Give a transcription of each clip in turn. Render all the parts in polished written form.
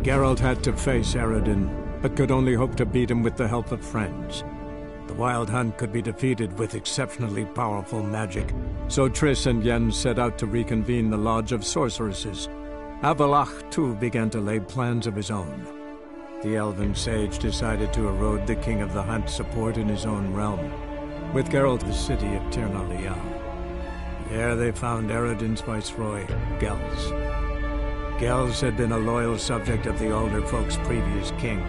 Geralt had to face Eredin, but could only hope to beat him with the help of friends. The Wild Hunt could be defeated with exceptionally powerful magic, so Triss and Yen set out to reconvene the Lodge of Sorceresses. Avalach, too, began to lay plans of his own. The elven sage decided to erode the King of the Hunt's support in his own realm, with Geralt the city of Tir na Lial. There they found Eredin's viceroy, Gels. Gels had been a loyal subject of the Alder Folk's previous king.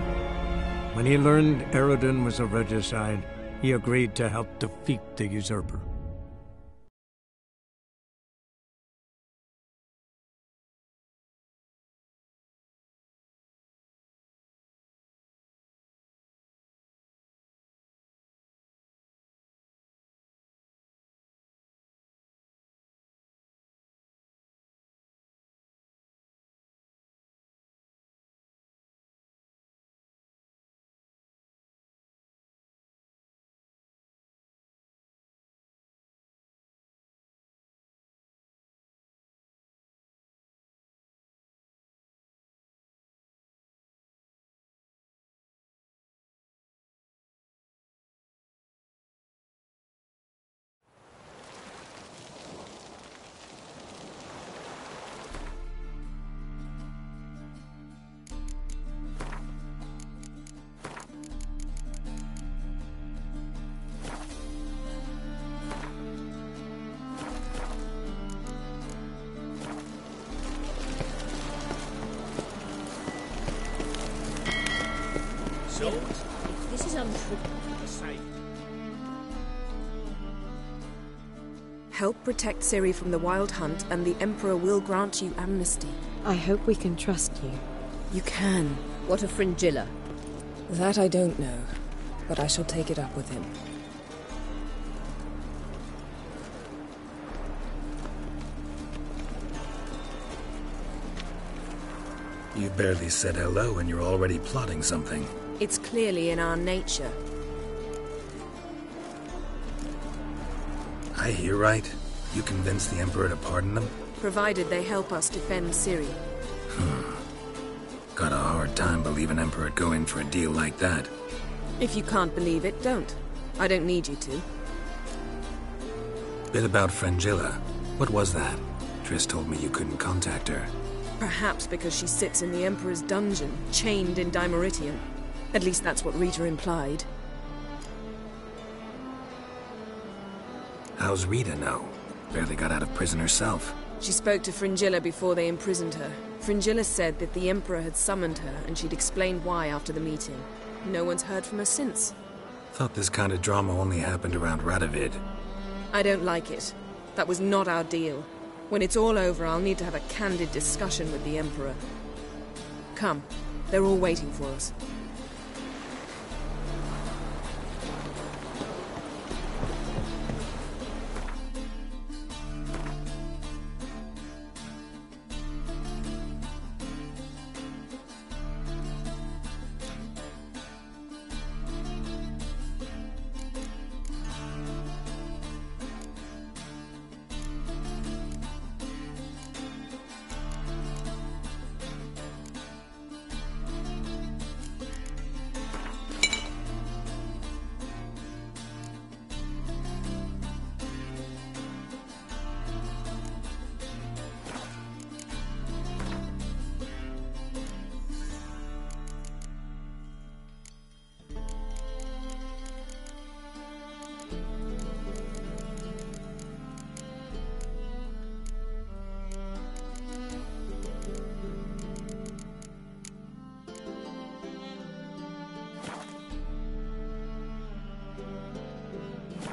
When he learned Eredin was a regicide, he agreed to help defeat the usurper. So, if this is untrue, say. Help protect Ciri from the Wild Hunt, and the Emperor will grant you amnesty. I hope we can trust you. You can. What of Fringilla? That I don't know, but I shall take it up with him. You barely said hello and you're already plotting something. It's clearly in our nature. I hear right? You convinced the Emperor to pardon them? Provided they help us defend Ciri. Got a hard time believing Emperor'd go in for a deal like that. If you can't believe it, don't. I don't need you to. Bit about Fringilla. What was that? Triss told me you couldn't contact her. Perhaps because she sits in the Emperor's dungeon, chained in Dimeritium. At least that's what Rita implied. How's Rita know? Barely got out of prison herself. She spoke to Fringilla before they imprisoned her. Fringilla said that the Emperor had summoned her, and she'd explained why after the meeting. No one's heard from her since. Thought this kind of drama only happened around Radovid. I don't like it. That was not our deal. When it's all over, I'll need to have a candid discussion with the Emperor. Come. They're all waiting for us.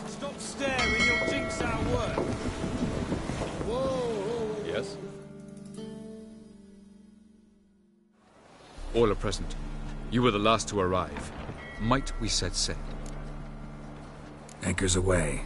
Stop staring, you'll jinx our work. Whoa. Yes? All are present. You were the last to arrive. Might we set sail? Anchors away.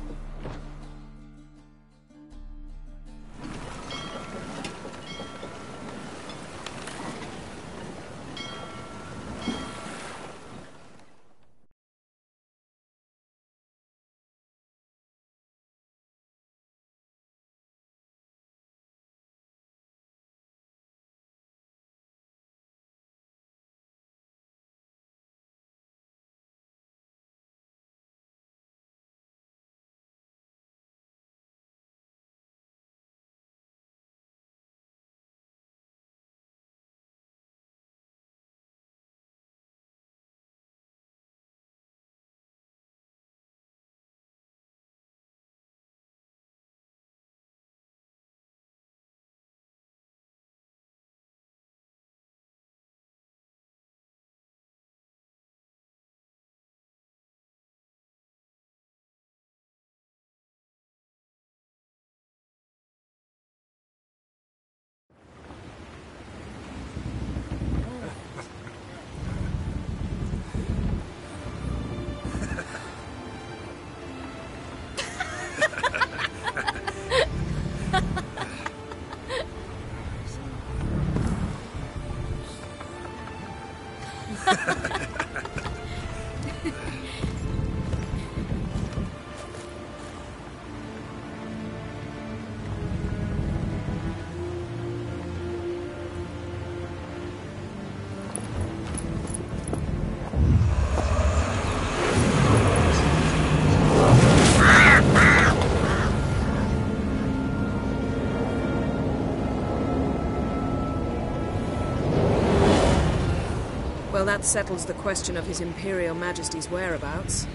Well, that settles the question of His Imperial Majesty's whereabouts.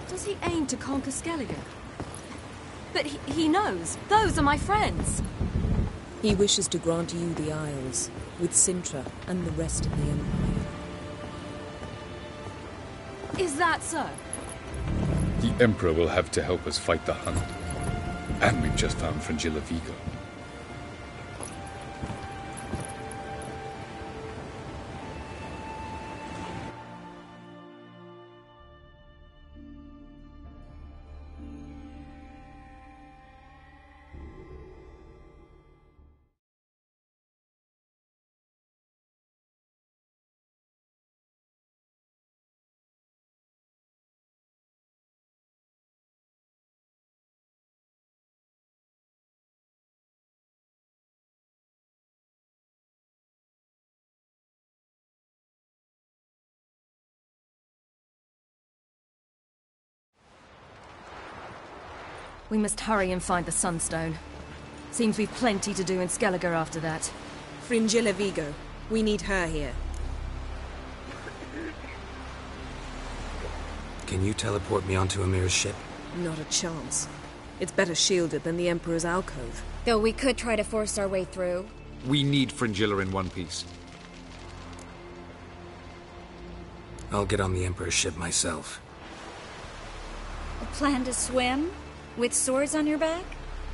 Does he aim to conquer Skellige? But he knows. Those are my friends. He wishes to grant you the Isles, with Sintra and the rest of the Empire. Is that so? The Emperor will have to help us fight the Hunt. And we've just found Fringilla Vigo. We must hurry and find the Sunstone. Seems we've plenty to do in Skellige after that. Fringilla Vigo. We need her here. Can you teleport me onto Amir's ship? Not a chance. It's better shielded than the Emperor's alcove. Though we could try to force our way through. We need Fringilla in one piece. I'll get on the Emperor's ship myself. A plan to swim? With swords on your back?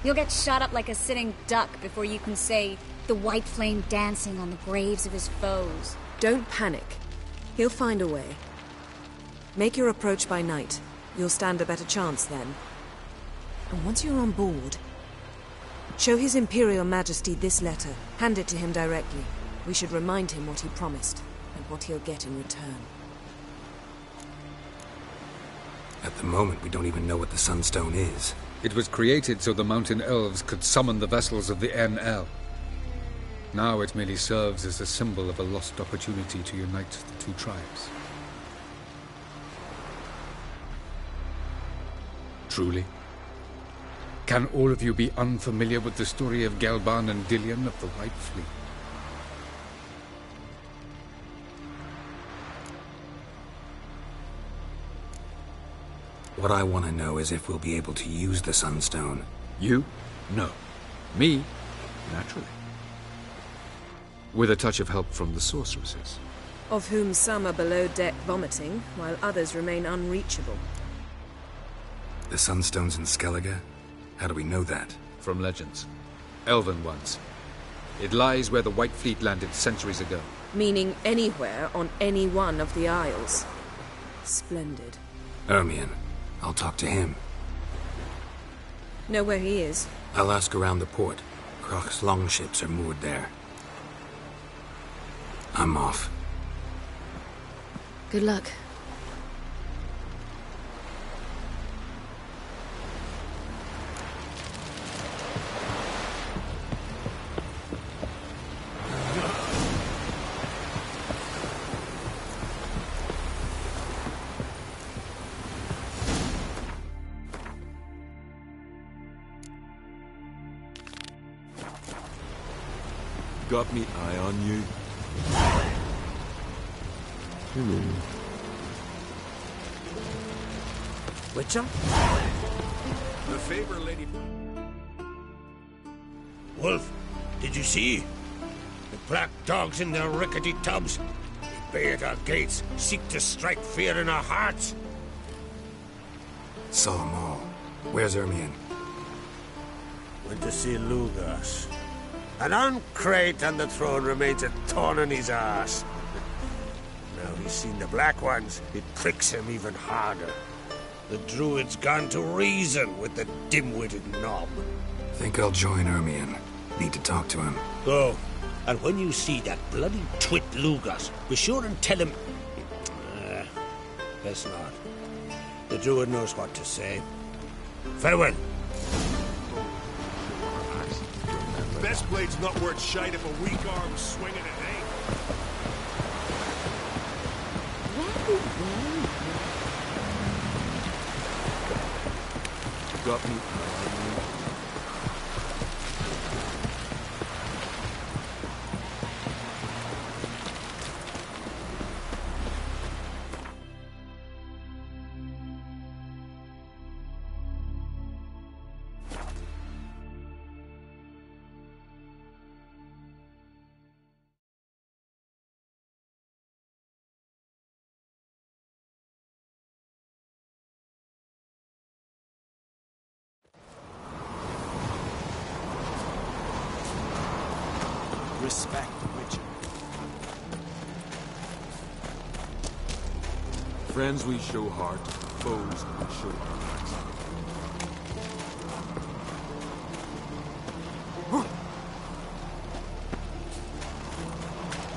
You'll get shot up like a sitting duck before you can say the white flame dancing on the graves of his foes. Don't panic. He'll find a way. Make your approach by night. You'll stand a better chance then. And once you're on board, show His Imperial Majesty this letter. Hand it to him directly. We should remind him what he promised, and what he'll get in return. At the moment, we don't even know what the Sunstone is. It was created so the Mountain Elves could summon the vessels of the NL. Now it merely serves as a symbol of a lost opportunity to unite the two tribes. Truly? Can all of you be unfamiliar with the story of Gelban and Dillion of the White Fleet? What I want to know is if we'll be able to use the Sunstone. You? No. Me? Naturally. With a touch of help from the sorceresses. Of whom some are below deck vomiting, while others remain unreachable. The Sunstone's in Skellige? How do we know that? From legends. Elven ones. It lies where the White Fleet landed centuries ago. Meaning anywhere on any one of the Isles. Splendid. Ermion. I'll talk to him. Know where he is? I'll ask around the port. Croc's longships are moored there. I'm off. Good luck. Got me eye on you. Witcher? The favor, lady. Wolf, did you see? The black dogs in their rickety tubs. They bay at our gates, seek to strike fear in our hearts. Saw them all. Where's Ermion? Went to see Lugas. An uncrate on the throne remains a thorn in his arse. Now he's seen the Black Ones, it pricks him even harder. The Druid's gone to reason with the dim-witted knob. Think I'll join Ermion. Need to talk to him. Go. And when you see that bloody twit Lugas, be sure and tell him... best not. The druid knows what to say. Farewell. Best blade's not worth shite if a weak arm's swinging it, eh? Got me. Respect the witcher. Friends we show heart, foes we show our backs.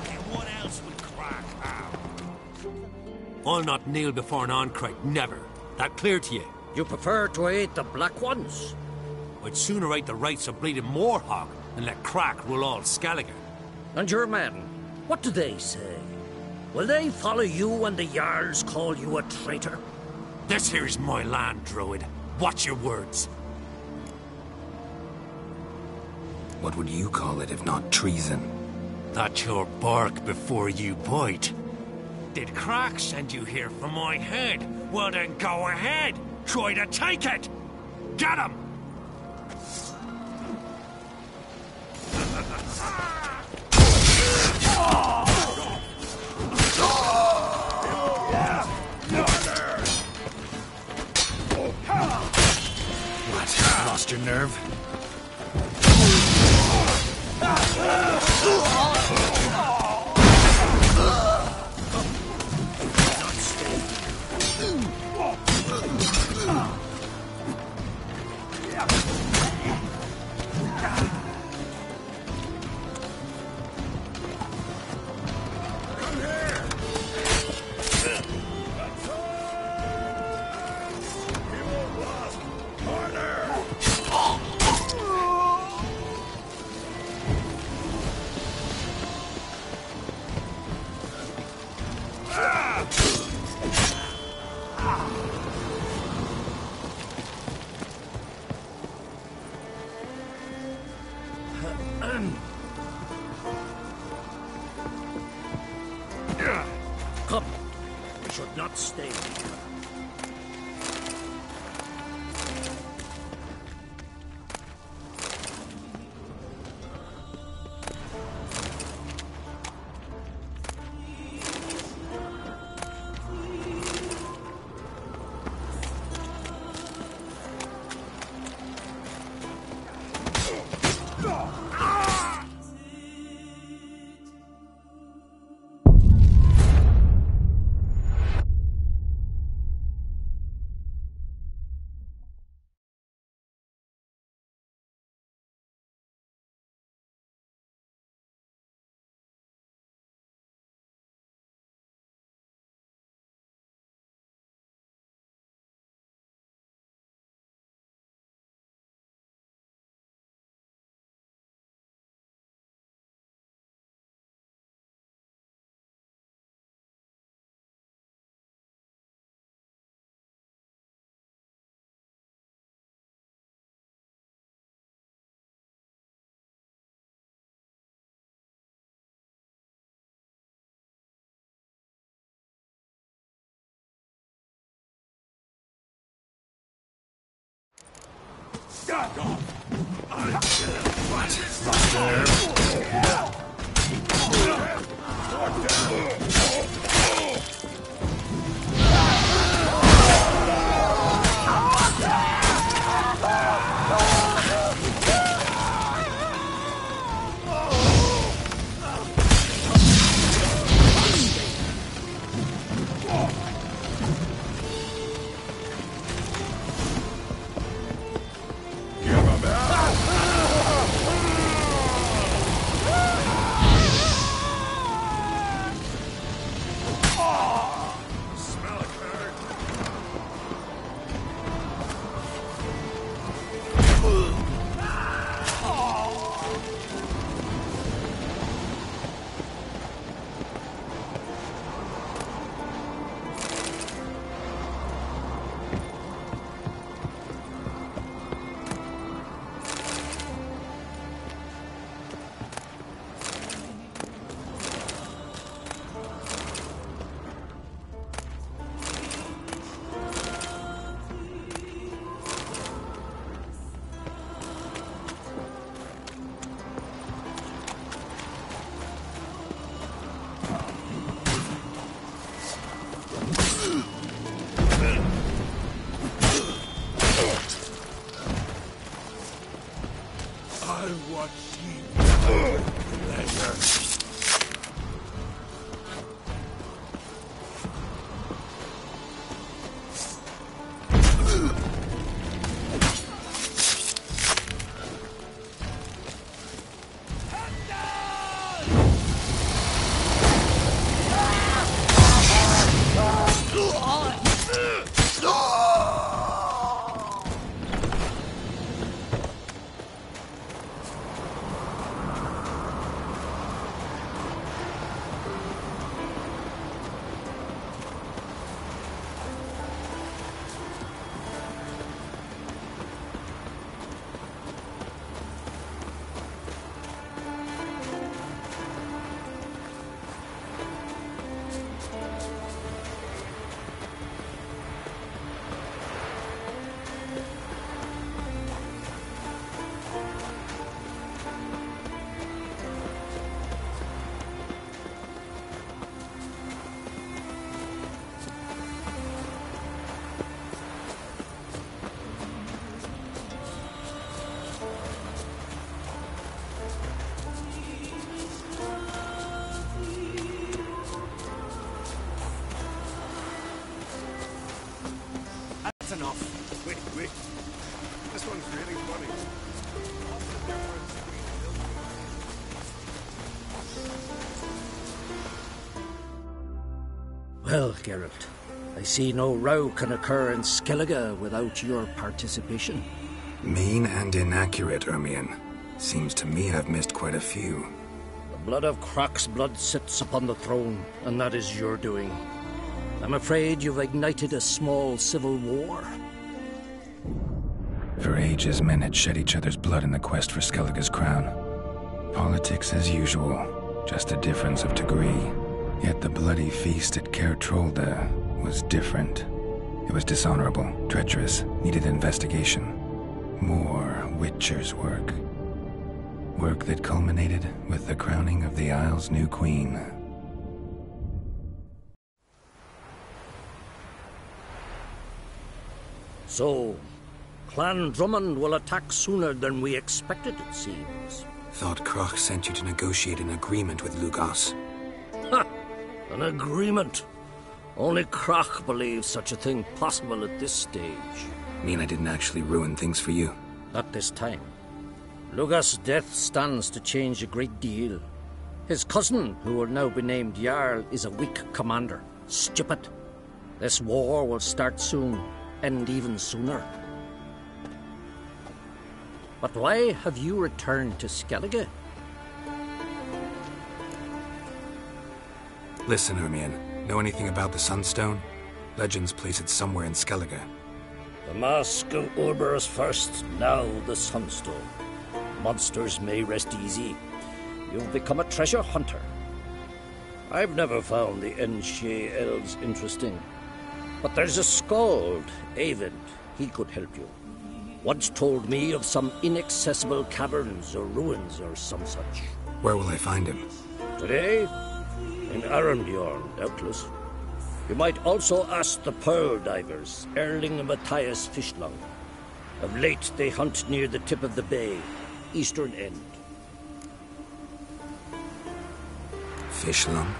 And what else would crack out? I'll not kneel before an Oncrite, never. That clear to you? You prefer to aid the Black Ones? I'd sooner aid the rights of bleeding Moorhog than let Crack rule all Skellige. And your men, what do they say? Will they follow you when the Jarls call you a traitor? This here's my land, Druid. Watch your words. What would you call it if not treason? That's your bark before you bite. Did Crack send you here for my head? Well then go ahead. Try to take it. Get him! What? Lost your nerve? Come, we should not stay here. What? Lost your nerve? enough. Wait. This one's really funny. Well, Geralt, I see no row can occur in Skellige without your participation. Mean and inaccurate, Ermion. Seems to me I've missed quite a few. The blood of Croc's blood sits upon the throne, and that is your doing. I'm afraid you've ignited a small civil war. For ages, men had shed each other's blood in the quest for Skellige's crown. Politics as usual, just a difference of degree. Yet the bloody feast at Caer Trolda was different. It was dishonorable, treacherous, needed investigation. More Witcher's work. Work that culminated with the crowning of the Isle's new queen. So, Clan Drummond will attack sooner than we expected, it seems. Thought Croc sent you to negotiate an agreement with Lugos. Ha! An agreement? Only Croc believes such a thing possible at this stage. Mean I didn't actually ruin things for you? Not this time. Lugos' death stands to change a great deal. His cousin, who will now be named Jarl, is a weak commander. Stupid. This war will start soon, end even sooner. But why have you returned to Skellige? Listen, Ermion. Know anything about the Sunstone? Legends place it somewhere in Skellige. The mask of Urberus first, now the Sunstone. Monsters may rest easy. You've become a treasure hunter. I've never found the Enshe elves interesting. But there's a skald, Eyvind. He could help you. Once told me of some inaccessible caverns or ruins or some such. Where will I find him? Today? In Arendbjorn, doubtless. You might also ask the pearl divers, Erling and Matthias Fishlung. Of late, they hunt near the tip of the bay, eastern end. Fishlung?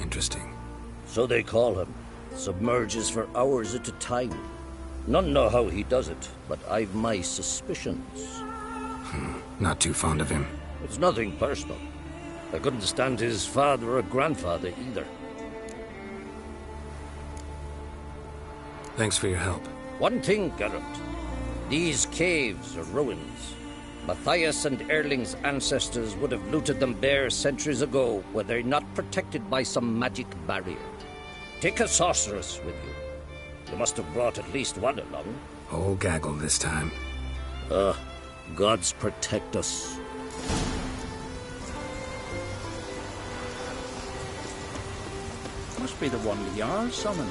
Interesting. So they call him. Submerges for hours at a time. None know how he does it, but I've my suspicions. Not too fond of him. It's nothing personal. I couldn't stand his father or grandfather either. Thanks for your help. One thing, Geralt. These caves are ruins. Matthias and Erling's ancestors would have looted them bare centuries ago were they not protected by some magic barrier. Take a sorceress with you. You must have brought at least one along. Whole gaggle this time. Gods protect us. Must be the one the Jarl summoned.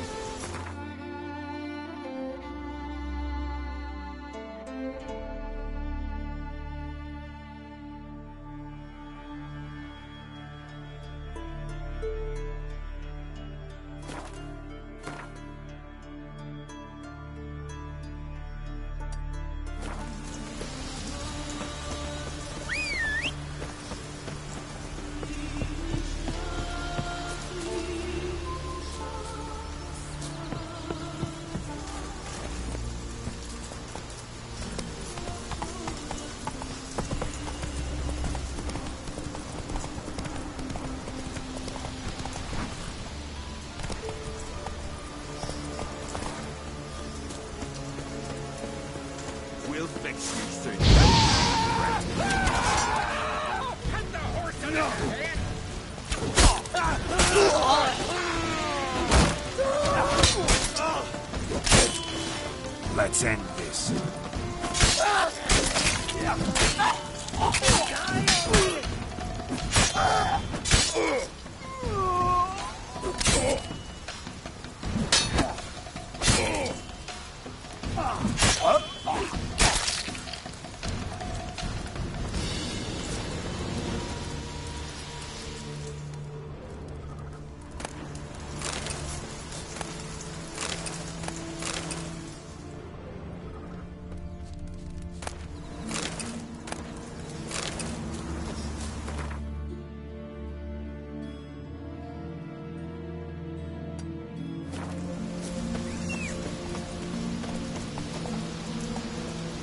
We'll fix you soon. Get the horse on his head! Let's end this.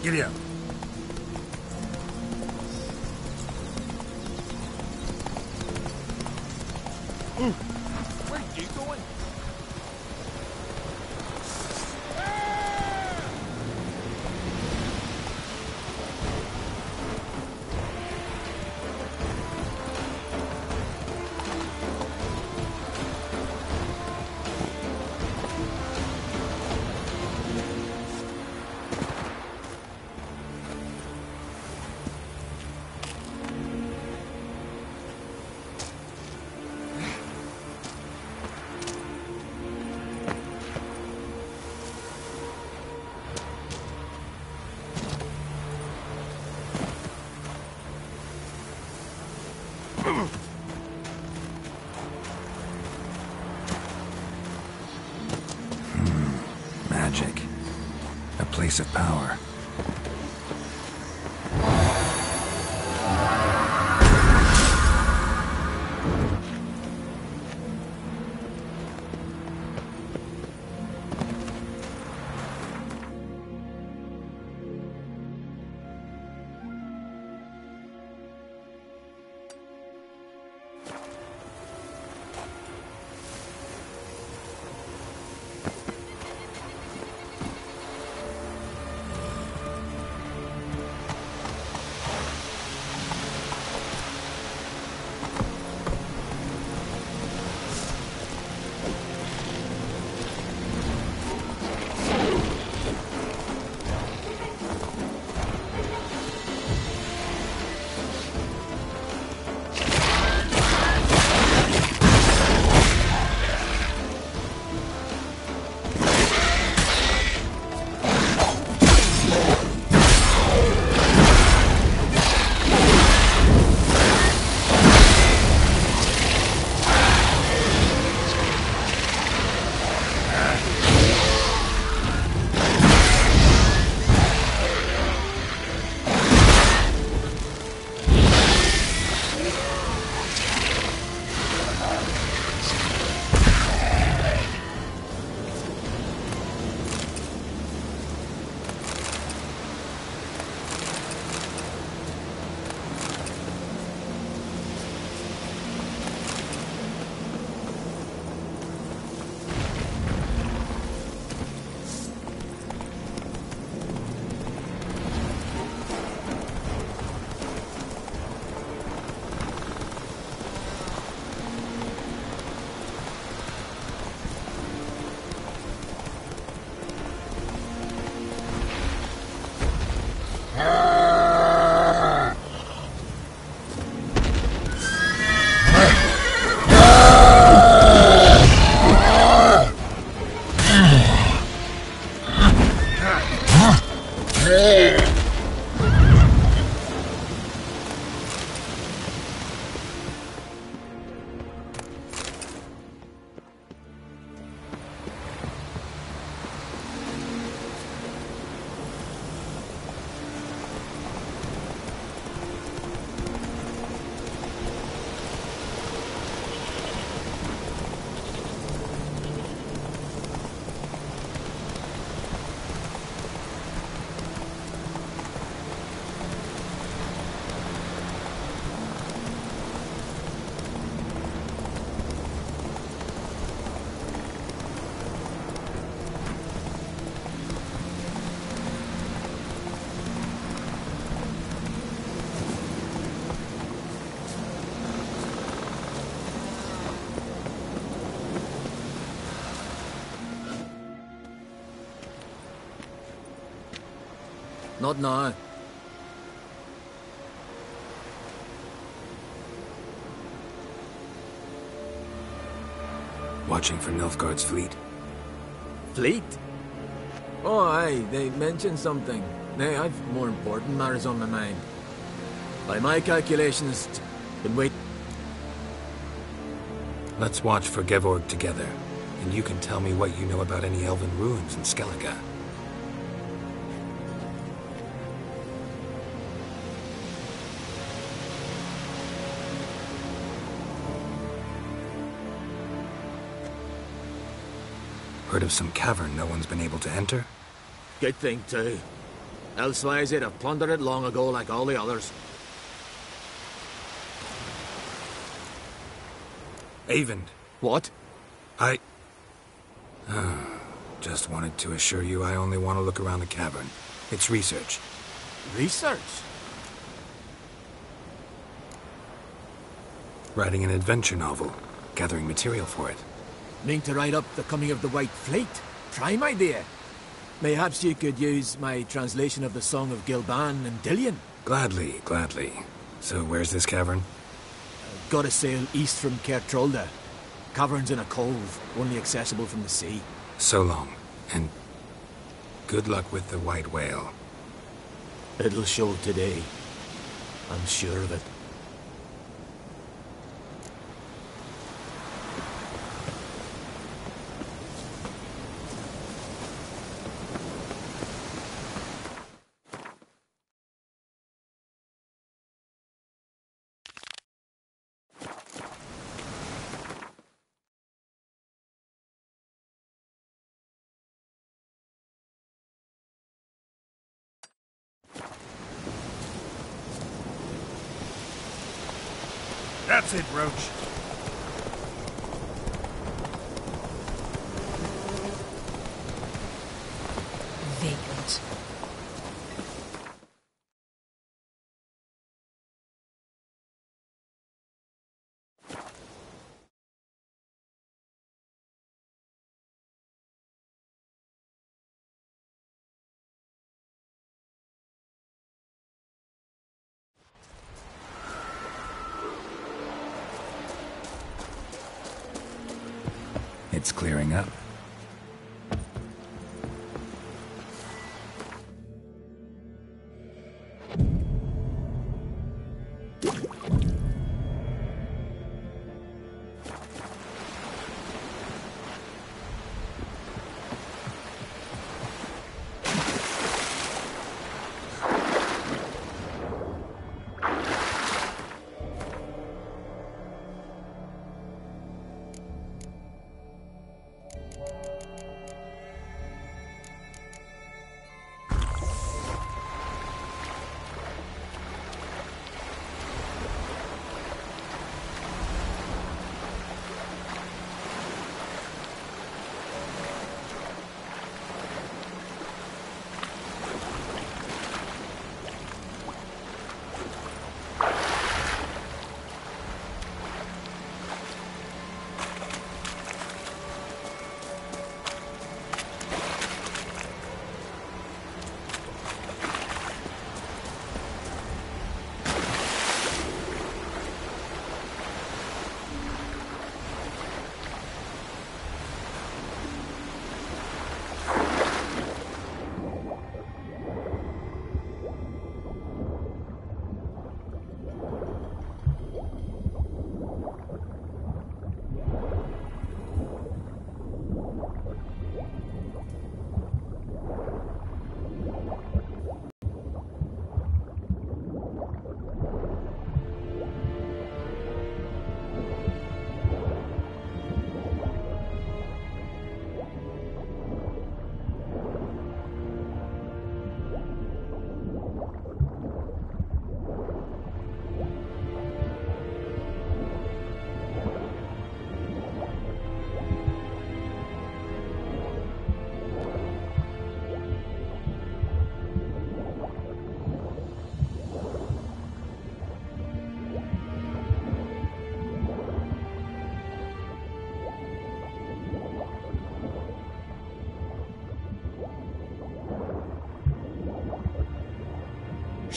Giddy up. Where are you going? Magic. A place of power. Not now. Watching for Nilfgaard's fleet. Fleet? Oh, aye, they mentioned something. Nay, I've more important matters on my mind. By my calculations, been wait. Let's watch for Gevorg together, and you can tell me what you know about any elven ruins in Skellige. Heard of some cavern no one's been able to enter? Good thing, too. Elsewise, they'd have plundered it long ago like all the others. Avon. What? I... just wanted to assure you I only want to look around the cavern. It's research. Research? Writing an adventure novel. Gathering material for it. Mean to write up the coming of the White Fleet? Prime idea. Mayhaps you could use my translation of the Song of Gilban and Dillion. Gladly, gladly. So where's this cavern? Gotta sail east from Cair Trolda. Cavern's in a cove, only accessible from the sea. So long, and good luck with the white whale. It'll show today. I'm sure of it. That's it, Roach. Vagrant. It's clearing up.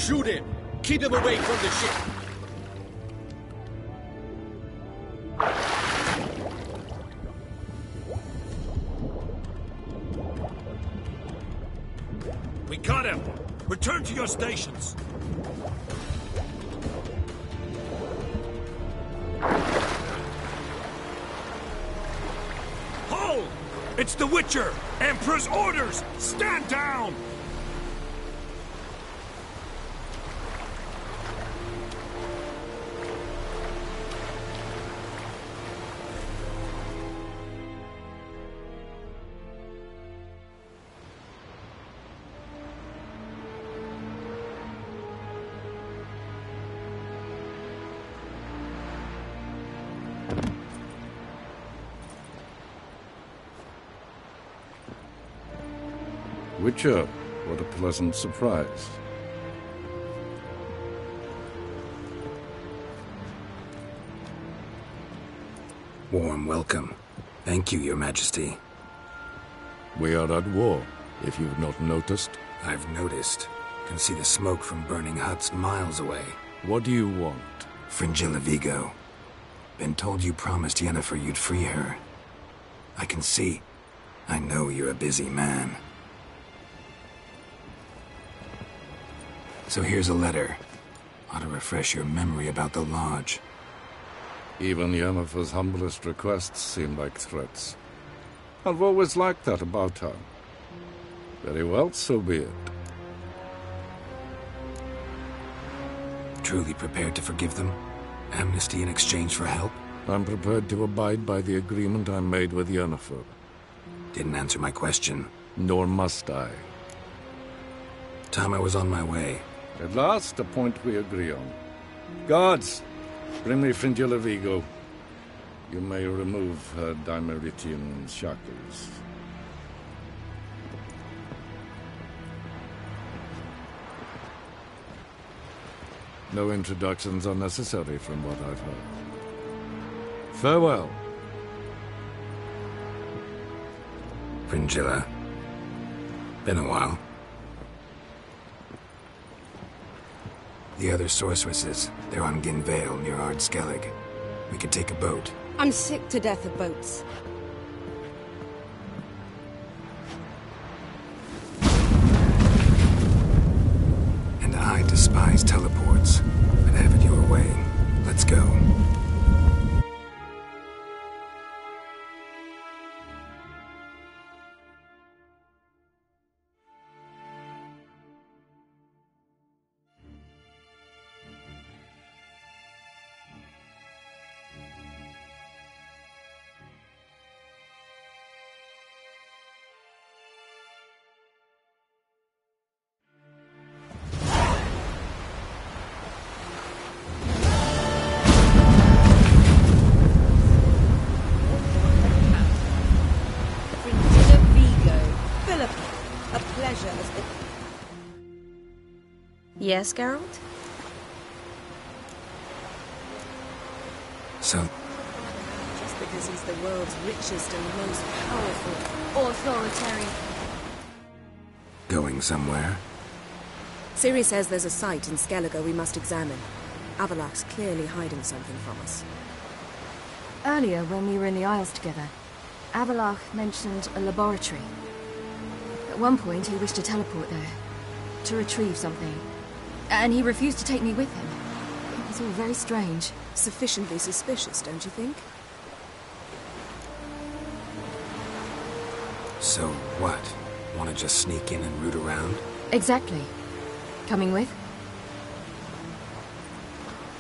Shoot him! Keep him away from the ship! We got him! Return to your stations! Hold! It's the Witcher! Emperor's orders! Stand down! Witcher, what a pleasant surprise. Warm welcome. Thank you, Your Majesty. We are at war, if you've not noticed. I've noticed. Can see the smoke from burning huts miles away. What do you want? Fringilla Vigo. Been told you promised Yennefer you'd free her. I can see. I know you're a busy man. So here's a letter. Ought to refresh your memory about the Lodge. Even Yennefer's humblest requests seem like threats. I've always liked that about her. Very well, so be it. Truly prepared to forgive them? Amnesty in exchange for help? I'm prepared to abide by the agreement I made with Yennefer. Didn't answer my question. Nor must I. Time I was on my way. At last, a point we agree on. Guards, bring me Fringilla Vigo. You may remove her Dimeritian shackles. No introductions are necessary from what I've heard. Farewell. Fringilla. Been a while. The other sorceresses, they're on Ginvale near Ard Skellig. We could take a boat. I'm sick to death of boats. And I despise teleports. But have it your way. Let's go. Yes, Geralt? So... Just because he's the world's richest and most powerful authoritarian. Going somewhere? Ciri says there's a site in Skellige we must examine. Avalach's clearly hiding something from us. Earlier, when we were in the Isles together, Avalach mentioned a laboratory. At one point, he wished to teleport there, to retrieve something. And he refused to take me with him. It was all very strange. Sufficiently suspicious, don't you think? So what? Want to just sneak in and root around? Exactly. Coming with?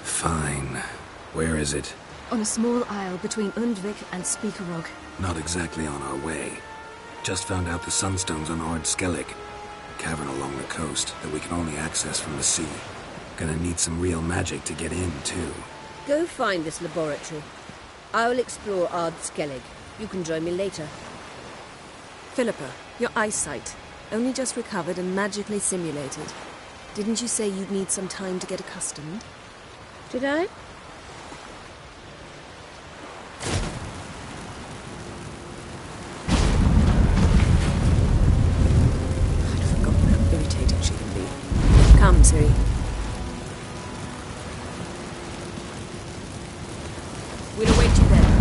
Fine. Where is it? On a small isle between Undvik and Speakerog. Not exactly on our way. Just found out the sunstone's on Ard Skellig. Cavern along the coast that we can only access from the sea. Gonna need some real magic to get in, too. Go find this laboratory. I will explore Ard Skellig. You can join me later. Philippa, your eyesight. Only just recovered and magically simulated. Didn't you say you'd need some time to get accustomed? Did I? Come, Ciri. We'll await you there.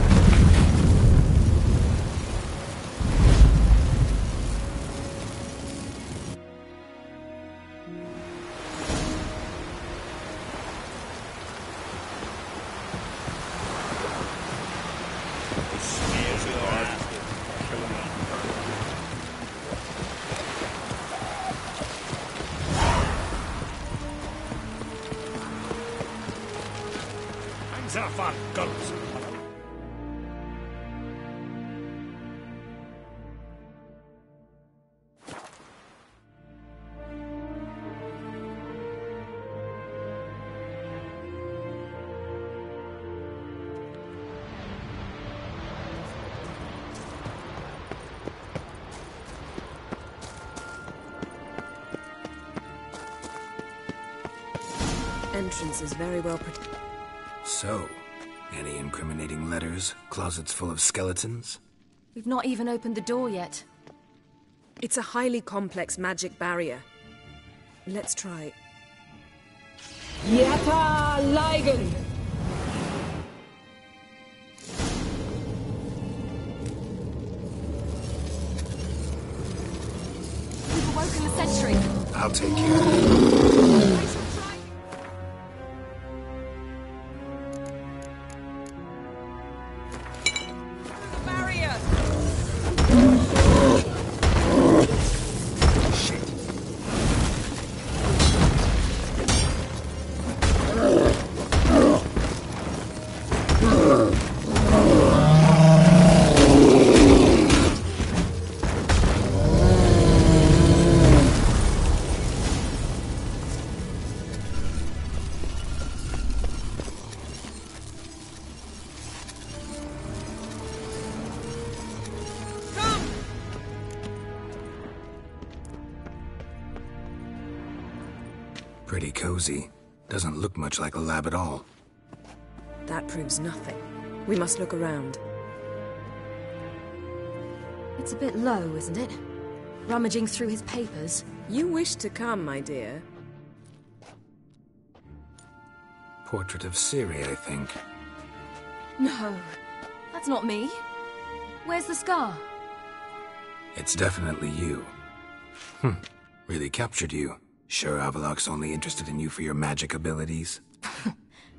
entrance is very well protected. So, any incriminating letters? Closets full of skeletons? We've not even opened the door yet. It's a highly complex magic barrier. Let's try. Yata Ligen! We've awoken the sentry. I'll take care of it. Pretty cozy. Doesn't look much like a lab at all. That proves nothing. We must look around. It's a bit low, isn't it? Rummaging through his papers. You wish to come, my dear. Portrait of Ciri, I think. No, that's not me. Where's the scar? It's definitely you. Really captured you. Sure Avaloch's only interested in you for your magic abilities?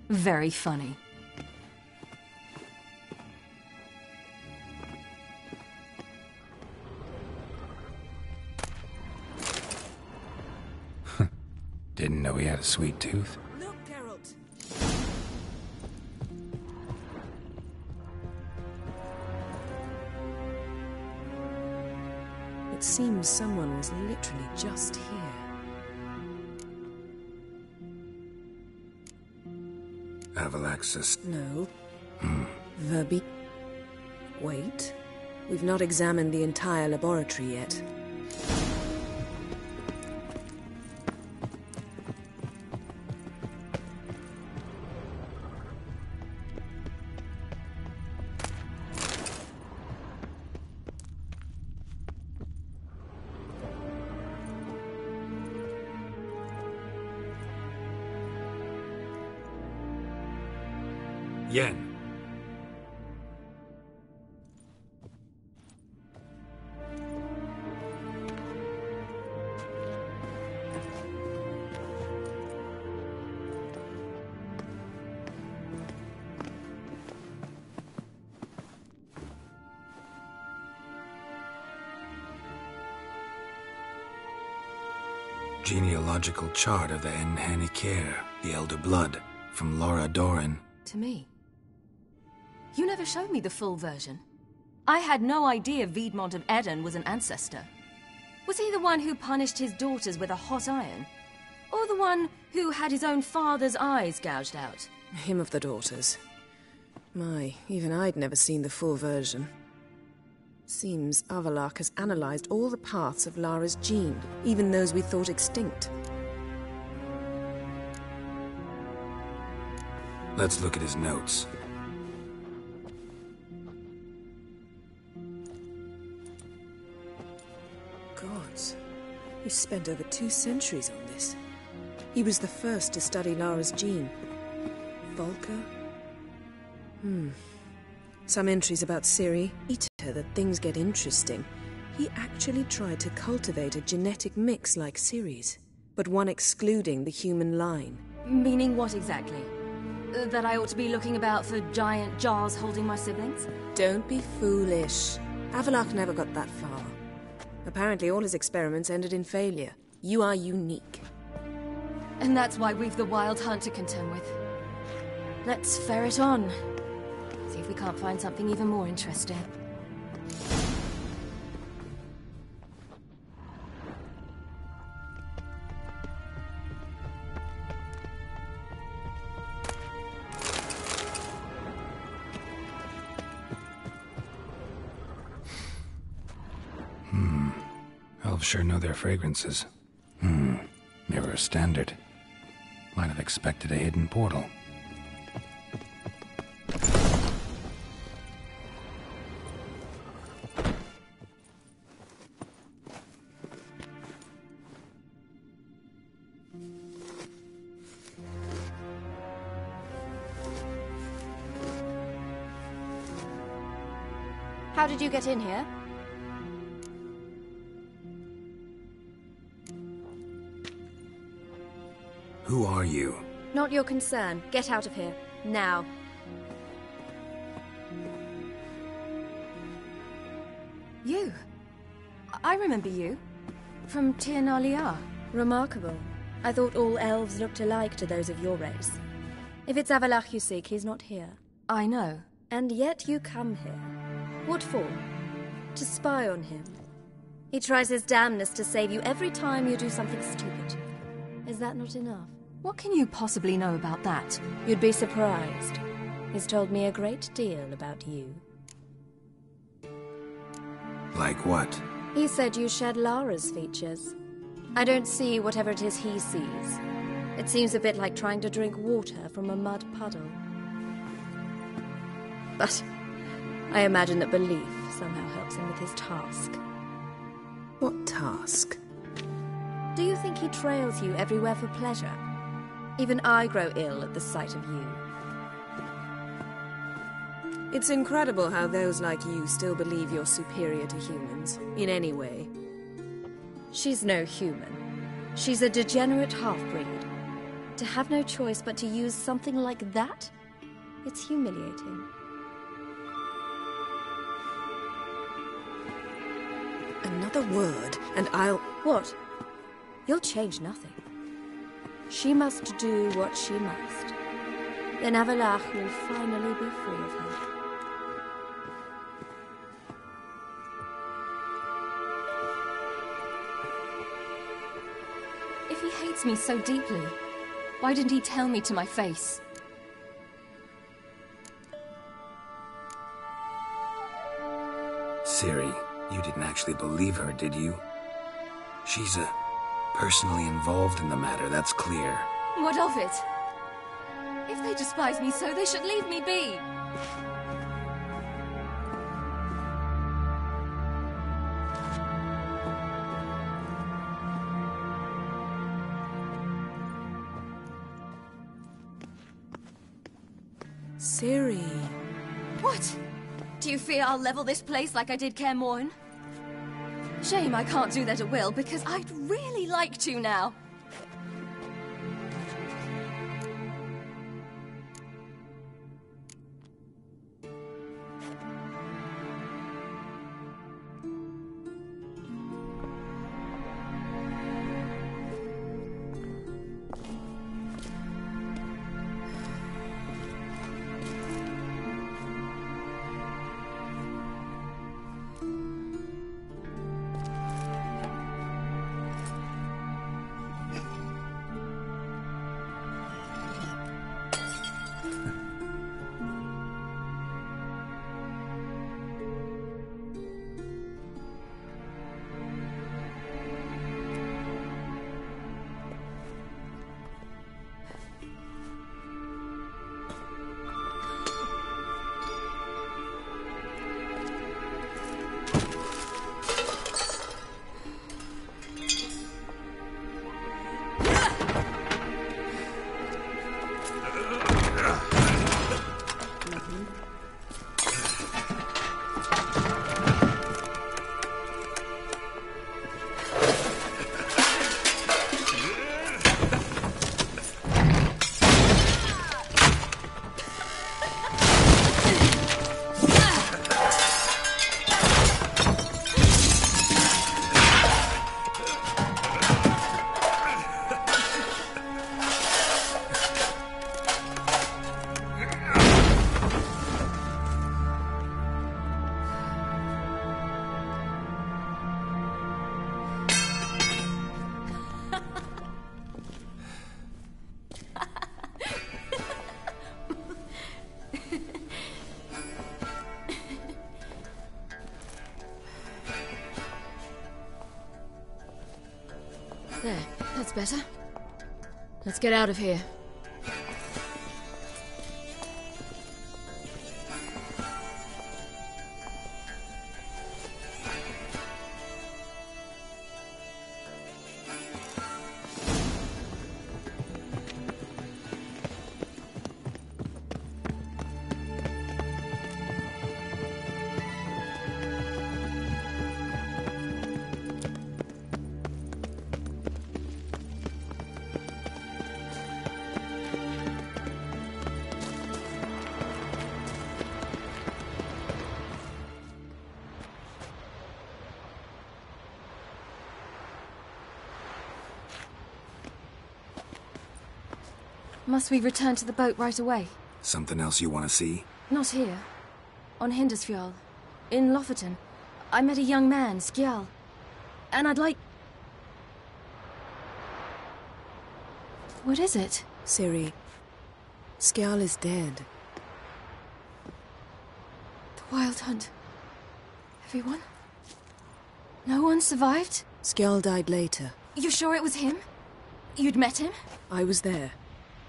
Very funny. Didn't know he had a sweet tooth. Look, Geralt. It seems someone was literally just here. Avaloch's... No. Verbi... Wait. We've not examined the entire laboratory yet. Yen. Genealogical chart of the Enchantments, the Elder Blood, from Laura Doran. To me. You never showed me the full version. I had no idea Viedmont of Eden was an ancestor. Was he the one who punished his daughters with a hot iron? Or the one who had his own father's eyes gouged out? Him of the daughters. My, even I'd never seen the full version. Seems Avaloch has analyzed all the paths of Lara's gene, even those we thought extinct. Let's look at his notes. Gods, he spent over 2 centuries on this. He was the first to study Lara's gene. Volker? Some entries about Ciri. Her that things get interesting. He actually tried to cultivate a genetic mix like Ciri's, but one excluding the human line. Meaning what exactly? That I ought to be looking about for giant jars holding my siblings? Don't be foolish. Avaloch never got that far. Apparently all his experiments ended in failure. You are unique. And that's why we've the Wild Hunt to contend with. Let's ferret on. See if we can't find something even more interesting. Elves sure know their fragrances. Never a standard. Might have expected a hidden portal. How did you get in here? Who are you? Not your concern. Get out of here. Now. You. I remember you. From Tir na Liar. Remarkable. I thought all elves looked alike to those of your race. If it's Avalach you seek, he's not here. I know. And yet you come here. What for? To spy on him. He tries his damnedest to save you every time you do something stupid. Is that not enough? What can you possibly know about that? You'd be surprised. He's told me a great deal about you. Like what? He said you shared Lara's features. I don't see whatever it is he sees. It seems a bit like trying to drink water from a mud puddle. But I imagine that belief somehow helps him with his task. What task? Do you think he trails you everywhere for pleasure? Even I grow ill at the sight of you. It's incredible how those like you still believe you're superior to humans, in any way. She's no human. She's a degenerate half-breed. To have no choice but to use something like that? It's humiliating. Another word, and I'll... What? You'll change nothing. She must do what she must. Then Avalach will finally be free of her. If he hates me so deeply, why didn't he tell me to my face? Ciri, you didn't actually believe her, did you? She's personally involved in the matter, that's clear. What of it? If they despise me so, they should leave me be. Ciri. What? Do you fear I'll level this place like I did Kaer Morhen? Shame I can't do that at will, because I'd really like to now. There, that's better. Let's get out of here. Must we return to the boat right away? Something else you want to see? Not here. On Hindersfjall. In Lofoten. I met a young man, Skjal. And I'd like... What is it? Ciri, Skjal is dead. The Wild Hunt. Everyone? No one survived? Skjal died later. You sure it was him? You'd met him? I was there.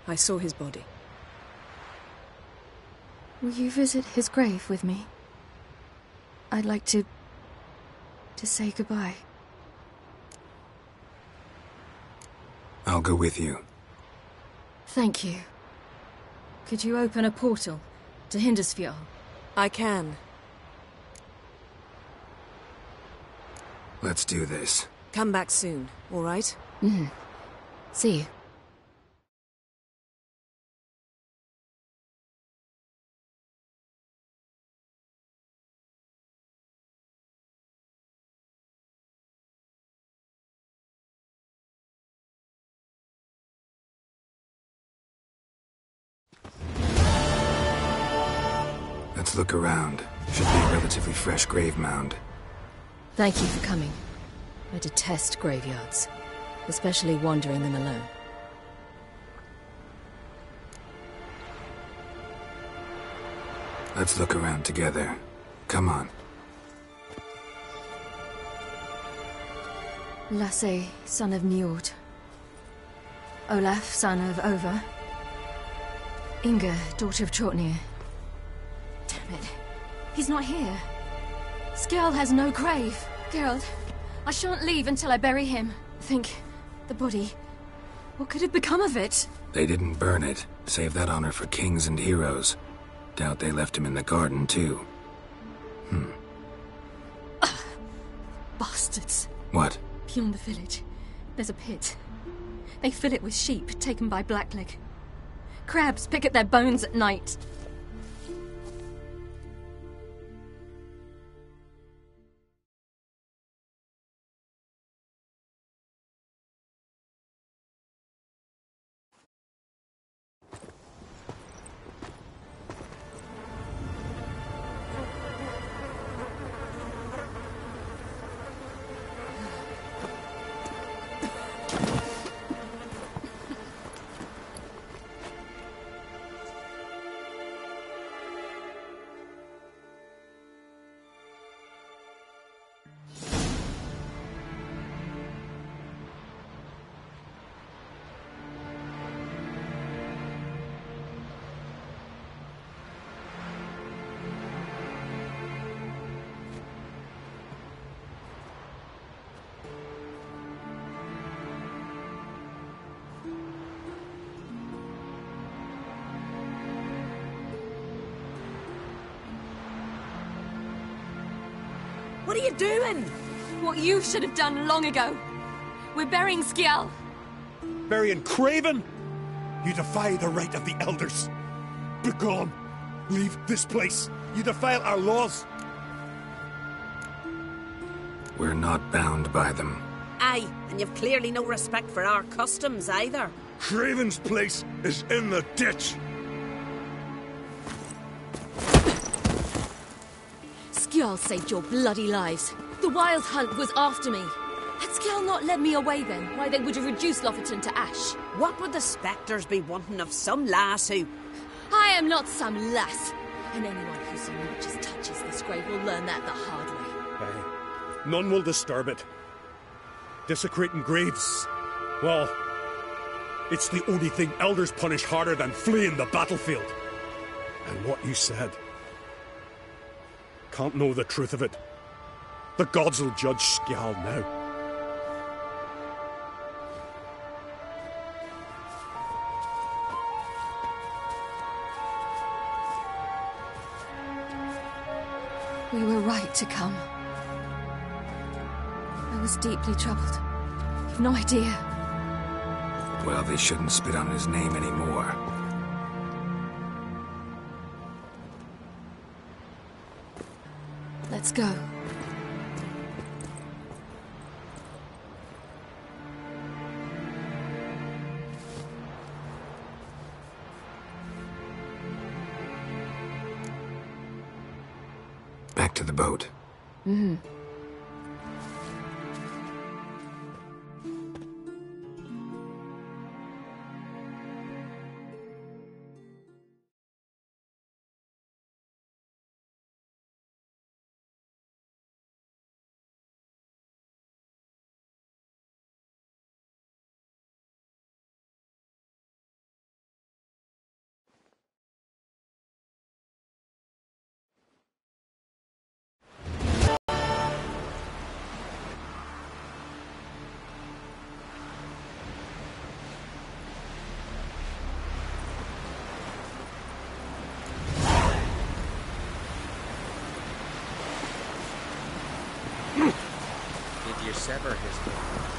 I saw his body. Will you visit his grave with me? I'd like to say goodbye. I'll go with you. Thank you. Could you open a portal to Hindersfjall? I can. Let's do this. Come back soon, all right? See you. Let's look around. Should be a relatively fresh grave mound. Thank you for coming. I detest graveyards, especially wandering them alone. Let's look around together. Come on. Lasse, son of Njord. Olaf, son of Over. Inga, daughter of Trotnir. Damn it. He's not here. Skjal has no grave. Geralt, I shan't leave until I bury him. Think, the body. What could have become of it? They didn't burn it. Save that honor for kings and heroes. Doubt they left him in the garden, too. Bastards. What? Beyond the village, there's a pit. They fill it with sheep taken by Blackleg. Crabs pick at their bones at night. What are you doing? What you should have done long ago. We're burying Skjal. Burying Craven? You defy the right of the elders. Begone. Leave this place. You defile our laws. We're not bound by them. Aye, and you've clearly no respect for our customs either. Craven's place is in the ditch. Skjal saved your bloody lives. The Wild Hunt was after me. Had Skjal not led me away then, why they would have reduced Lofoten to ash. What would the spectres be wanting of some lass who... I am not some lass. And anyone who so much as touches this grave will learn that the hard way. Aye. None will disturb it. Desecrating graves. Well, It's the only thing elders punish harder than fleeing the battlefield. And what you said. Can't know the truth of it. The gods will judge Skjal now. We were right to come. I was deeply troubled. You've no idea. Well, they shouldn't spit on his name anymore. Let's go. Back to the boat. Mm-hmm. Did you sever his head?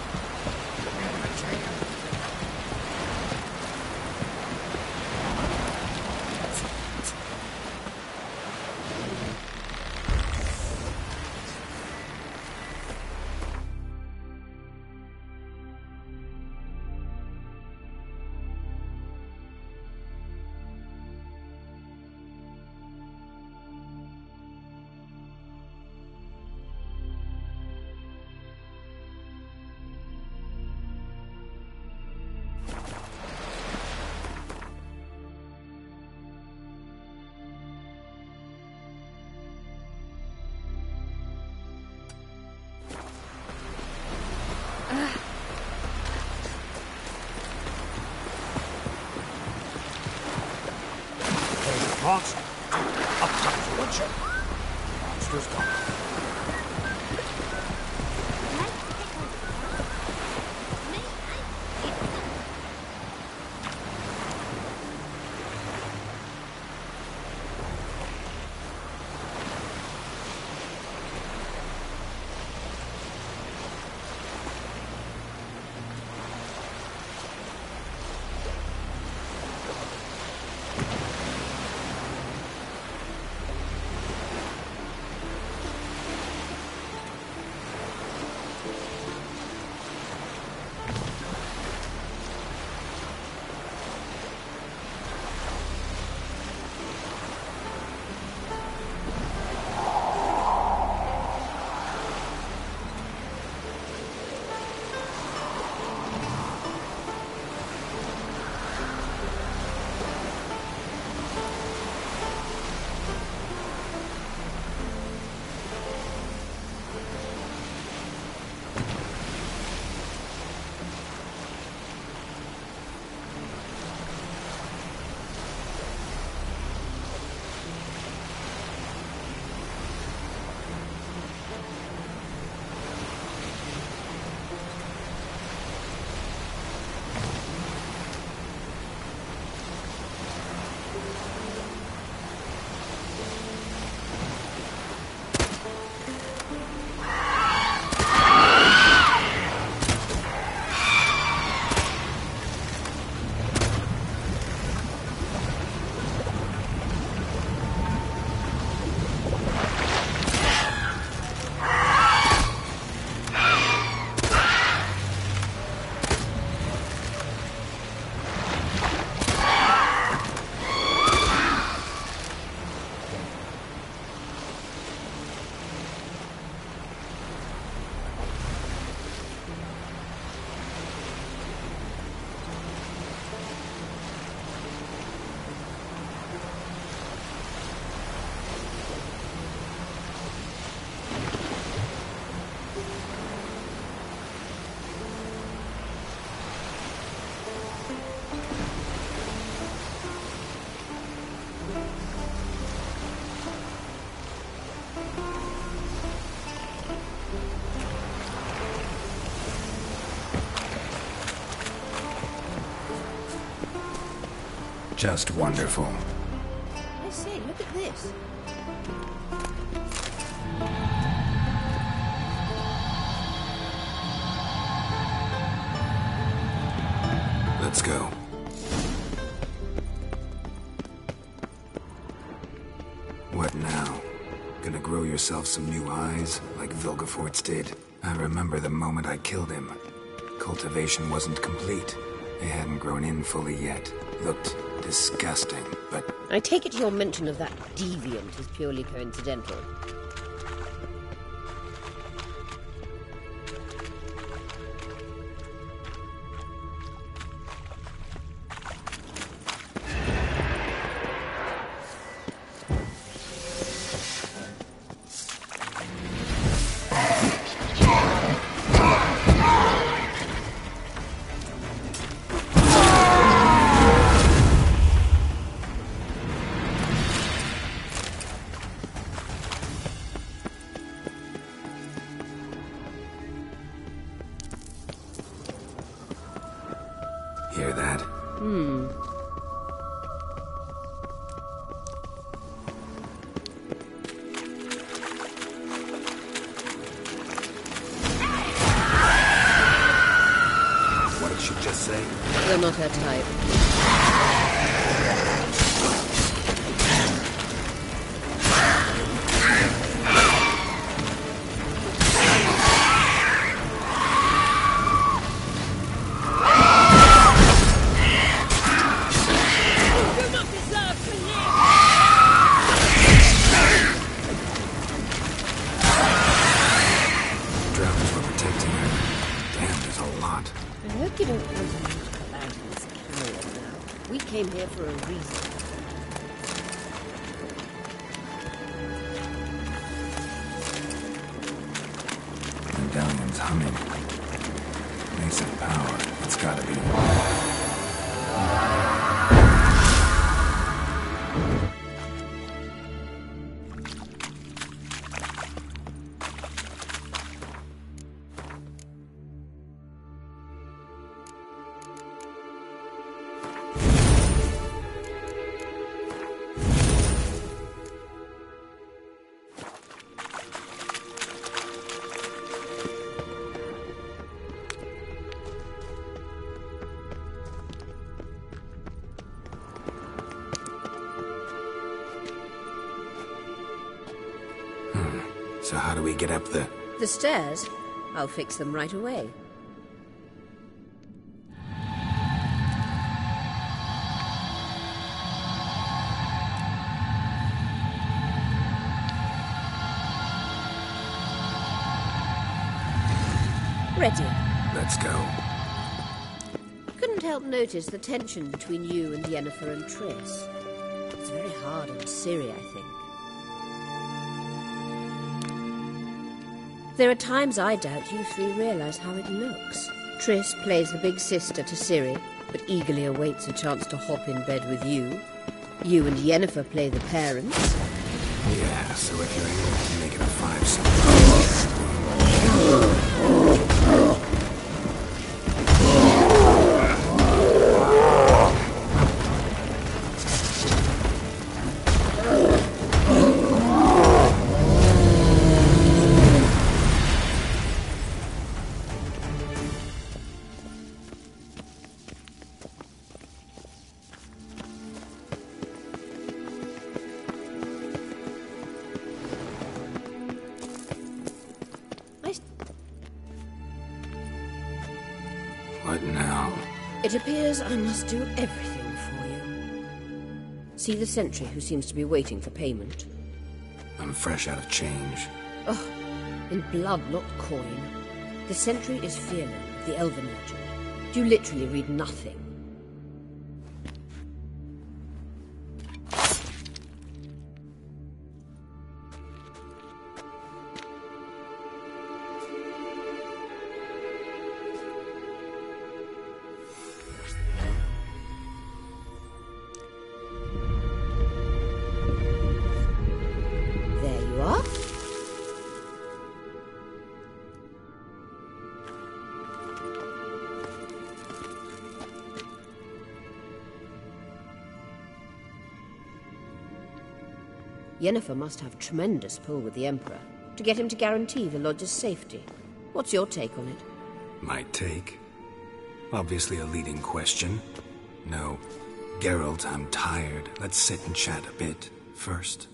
Monster! Up comes the butcher! Monster's gone. Just wonderful. I say, look at this. Let's go. What now? Gonna grow yourself some new eyes, like Vilgefortz did? I remember the moment I killed him. Cultivation wasn't complete. It hadn't grown in fully yet. Looked disgusting, but... I take it your mention of that deviant is purely coincidental. Hear that? What did she just say? You're not her type. Here for a reason. Medallion's humming. Mace of power. It's gotta be. So how do we get up the... The stairs? I'll fix them right away. Ready. Let's go. Couldn't help notice the tension between you and Yennefer and Triss. It's very hard on Ciri, I think. There are times I doubt you three realize how it looks. Triss plays the big sister to Ciri, but eagerly awaits a chance to hop in bed with you. You and Yennefer play the parents. Yeah, so if you're able to make it a five-some... What now? It appears I must do everything for you. See the sentry who seems to be waiting for payment? I'm fresh out of change. Oh, in blood, not coin. The sentry is Fiernan of the Elven legend. You literally read nothing. Yennefer must have tremendous pull with the Emperor to get him to guarantee the Lodge's safety. What's your take on it? My take? Obviously a leading question. No. Geralt, I'm tired. Let's sit and chat a bit first.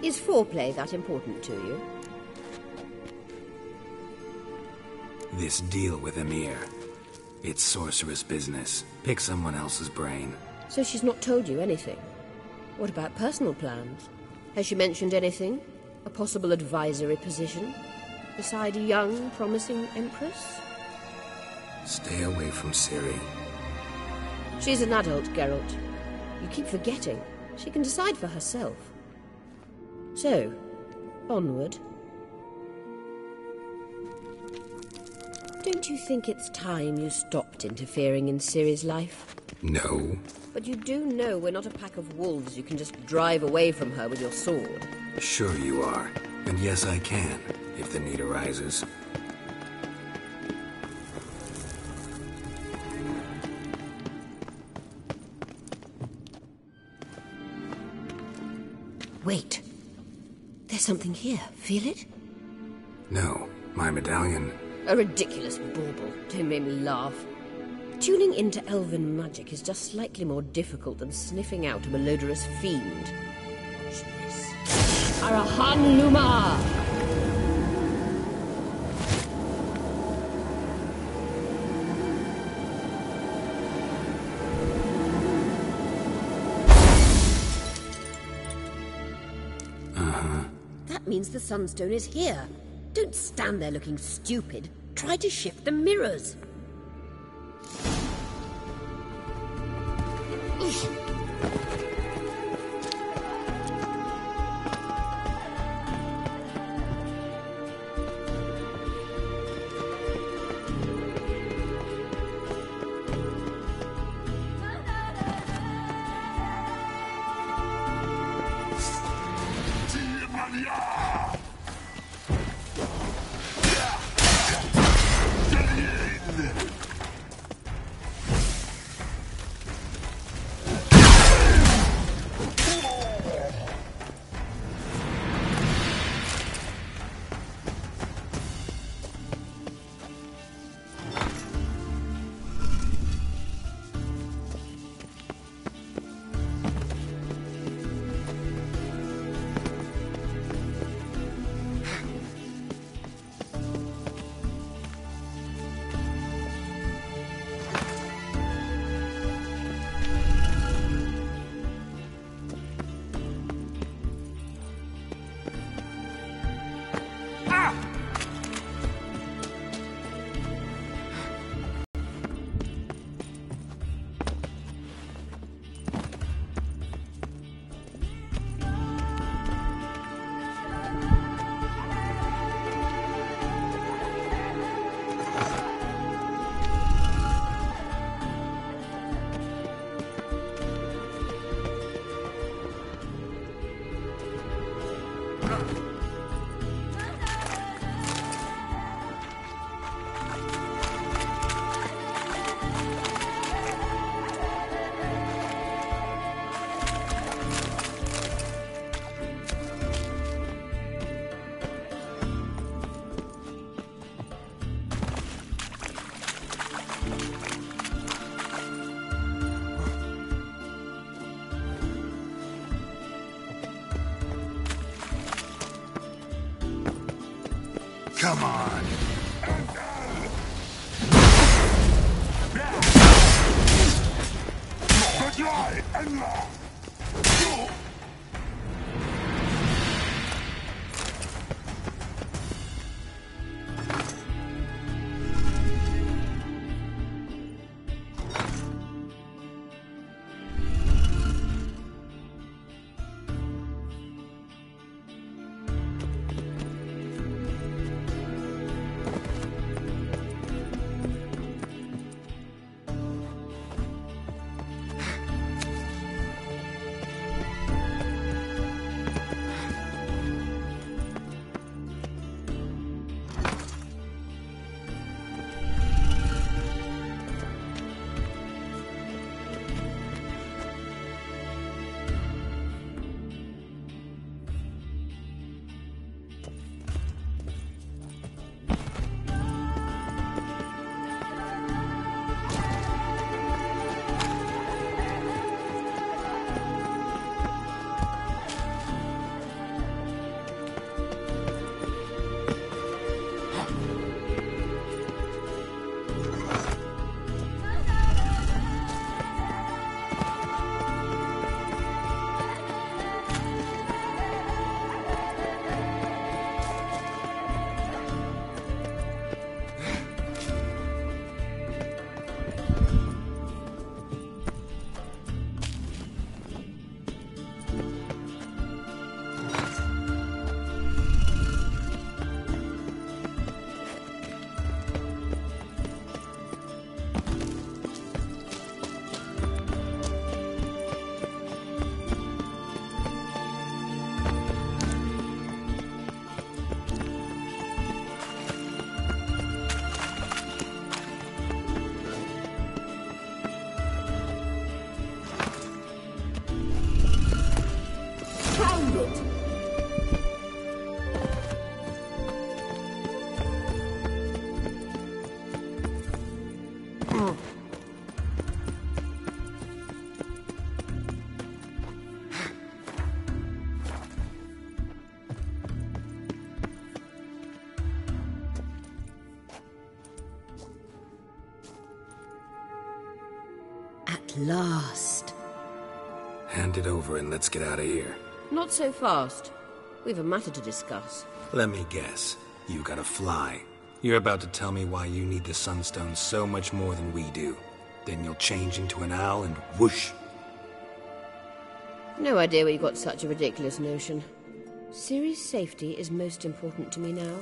Is foreplay that important to you? This deal with Emir. It's sorceress business. Pick someone else's brain. So she's not told you anything? What about personal plans? Has she mentioned anything? A possible advisory position? Beside a young, promising Empress? Stay away from Ciri. She's an adult, Geralt. You keep forgetting. She can decide for herself. So, onward. Don't you think it's time you stopped interfering in Ciri's life? No. But you do know we're not a pack of wolves you can just drive away from her with your sword. Sure you are. And yes, I can, if the need arises. Wait. There's something here. Feel it? No. My medallion. A ridiculous bauble. Don't make me laugh. Tuning into elven magic is just slightly more difficult than sniffing out a malodorous fiend. Watch this. Arahan Luma! That means the Sunstone is here. Don't stand there looking stupid. Try to shift the mirrors. Come on. At last. Hand it over and let's get out of here. Not so fast. We've a matter to discuss. Let me guess. You gotta fly. You're about to tell me why you need the Sunstone so much more than we do. Then you'll change into an owl and whoosh. No idea where you got such a ridiculous notion. Ciri's safety is most important to me now.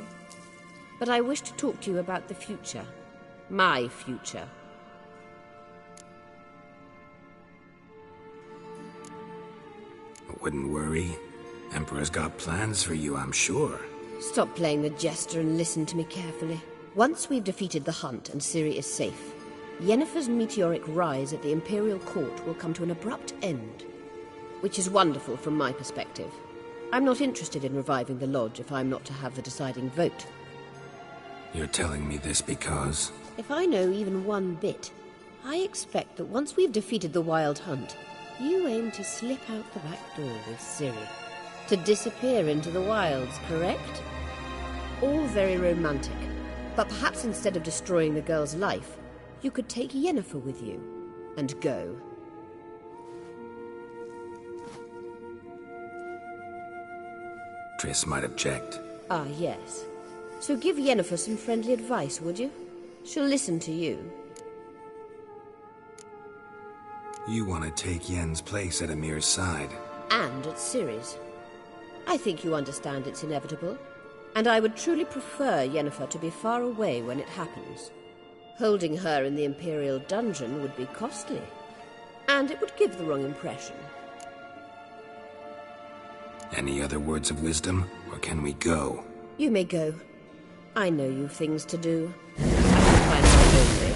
But I wish to talk to you about the future. My future. Wouldn't worry. Emperor's got plans for you, I'm sure. Stop playing the jester and listen to me carefully. Once we've defeated the hunt and Ciri is safe, Yennefer's meteoric rise at the Imperial Court will come to an abrupt end. Which is wonderful from my perspective. I'm not interested in reviving the Lodge if I'm not to have the deciding vote. You're telling me this because... If I know even one bit, I expect that once we've defeated the Wild Hunt, you aim to slip out the back door with Ciri. To disappear into the wilds, correct? All very romantic. But perhaps instead of destroying the girl's life, you could take Yennefer with you and go. Triss might object. Ah, yes. So give Yennefer some friendly advice, would you? She'll listen to you. You want to take Yen's place at Amir's side. And at Ciri's. I think you understand it's inevitable. And I would truly prefer Yennefer to be far away when it happens. Holding her in the Imperial dungeon would be costly. And it would give the wrong impression. Any other words of wisdom, or can we go? You may go. I know you've things to do. I can find my own way.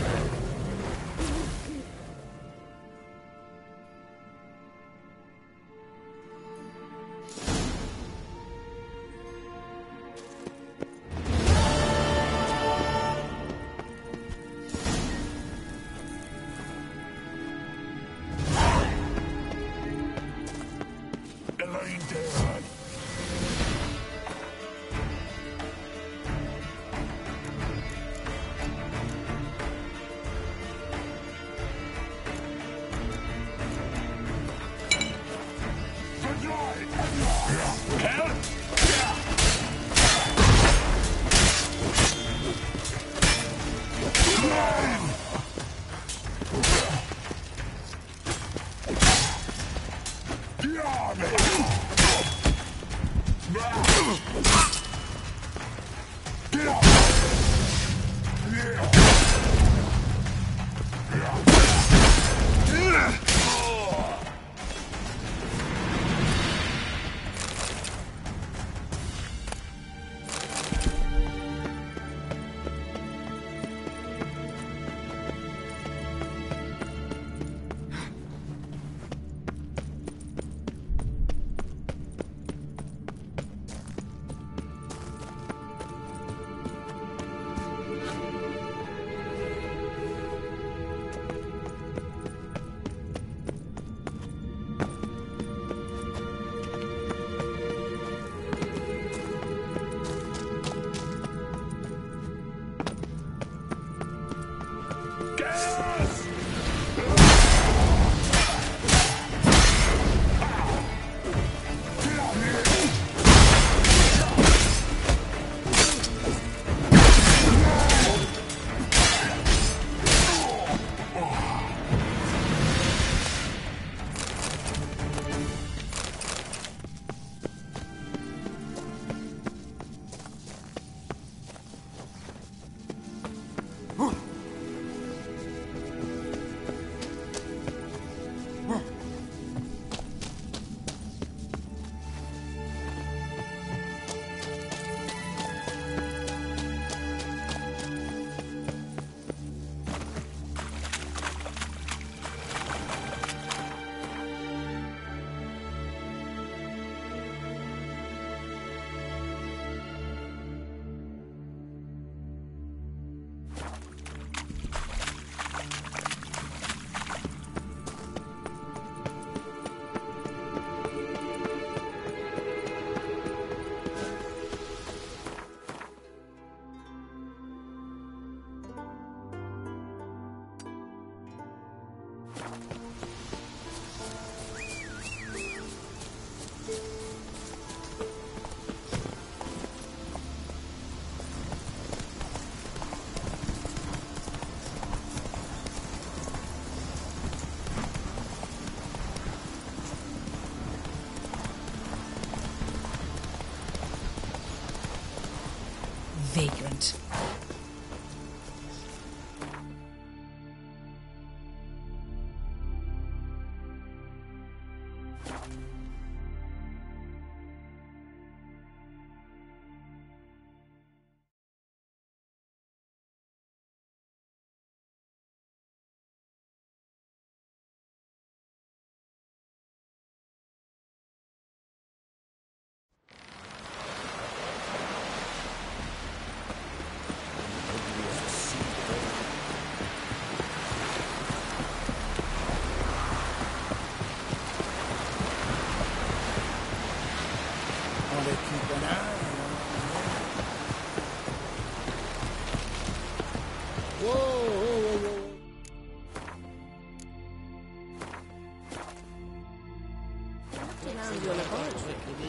vagrant.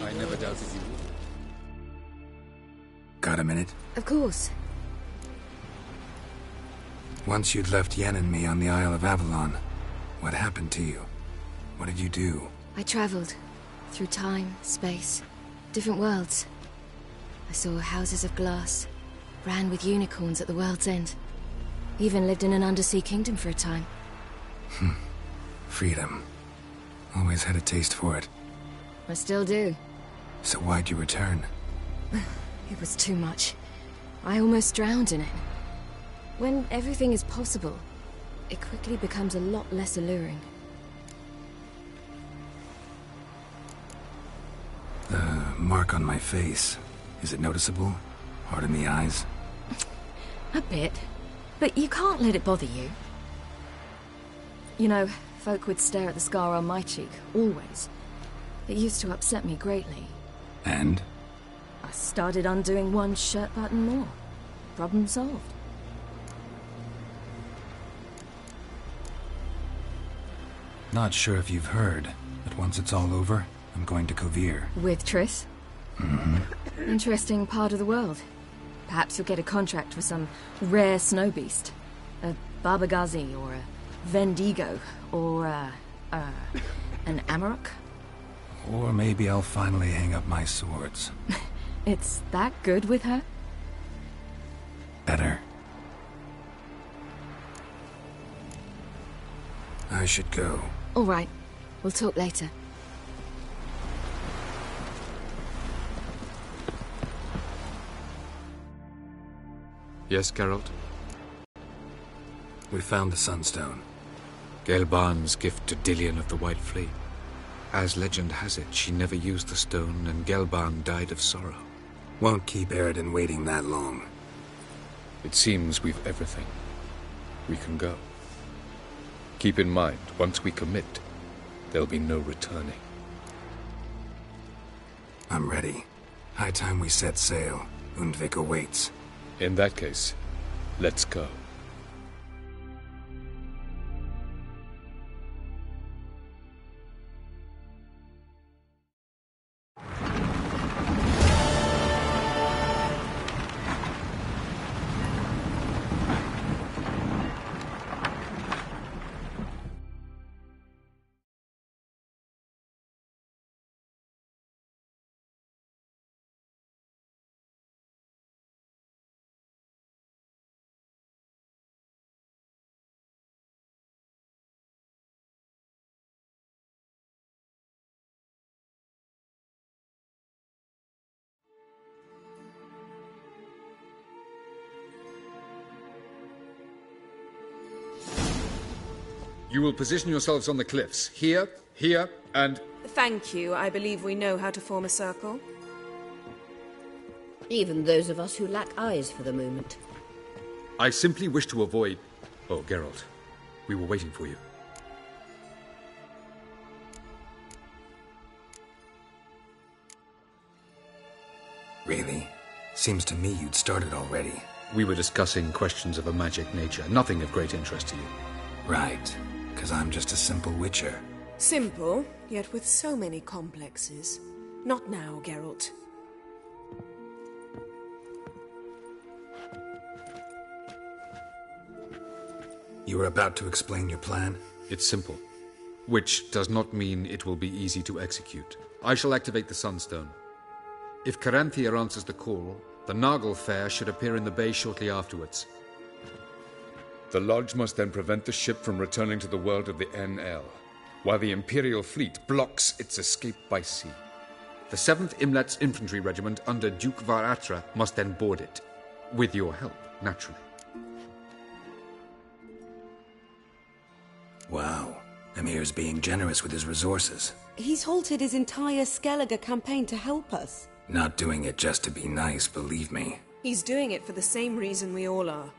I never doubted you would. Got a minute? Of course. Once you'd left Yen and me on the Isle of Avalon, what happened to you? What did you do? I traveled through time, space, different worlds. I saw houses of glass, ran with unicorns at the world's end. Even lived in an undersea kingdom for a time. Freedom. Always had a taste for it. I still do. So why'd you return? It was too much. I almost drowned in it. When everything is possible, it quickly becomes a lot less alluring. The mark on my face. Is it noticeable? Hard in the eyes? A bit. But you can't let it bother you. You know, folk would stare at the scar on my cheek, always. It used to upset me greatly. And? I started undoing one shirt button more. Problem solved. Not sure if you've heard, but once it's all over, I'm going to Kovir. With Triss? Mm-hmm. Interesting part of the world. Perhaps you'll get a contract for some rare snow beast. A Barbagazi, or a Vendigo, or an Amarok? Or maybe I'll finally hang up my swords. It's that good with her? Better. I should go. All right. We'll talk later. Yes, Geralt? We found the Sunstone. Gelban's gift to Dillion of the White Fleet. As legend has it, she never used the stone, and Gelban died of sorrow. Won't keep Eredin waiting that long. It seems we've everything. We can go. Keep in mind, once we commit, there'll be no returning. I'm ready. High time we set sail. Undvik awaits. In that case, let's go. You will position yourselves on the cliffs. Here, here, and... Thank you. I believe we know how to form a circle. Even those of us who lack eyes for the moment. I simply wish to avoid... Oh, Geralt. We were waiting for you. Really? Seems to me you'd started already. We were discussing questions of a magic nature, nothing of great interest to you. Right. Because I'm just a simple witcher. Simple, yet with so many complexes. Not now, Geralt. You were about to explain your plan? It's simple. Which does not mean it will be easy to execute. I shall activate the Sunstone. If Caranthia answers the call, The Noggle Fair should appear in the bay shortly afterwards. The Lodge must then prevent the ship from returning to the world of the NL, while the Imperial fleet blocks its escape by sea. The 7th Imlet's Infantry Regiment under Duke Varatra must then board it. With your help, naturally. Wow. Emir's being generous with his resources. He's halted his entire Skellige campaign to help us. Not doing it just to be nice, believe me. He's doing it for the same reason we all are.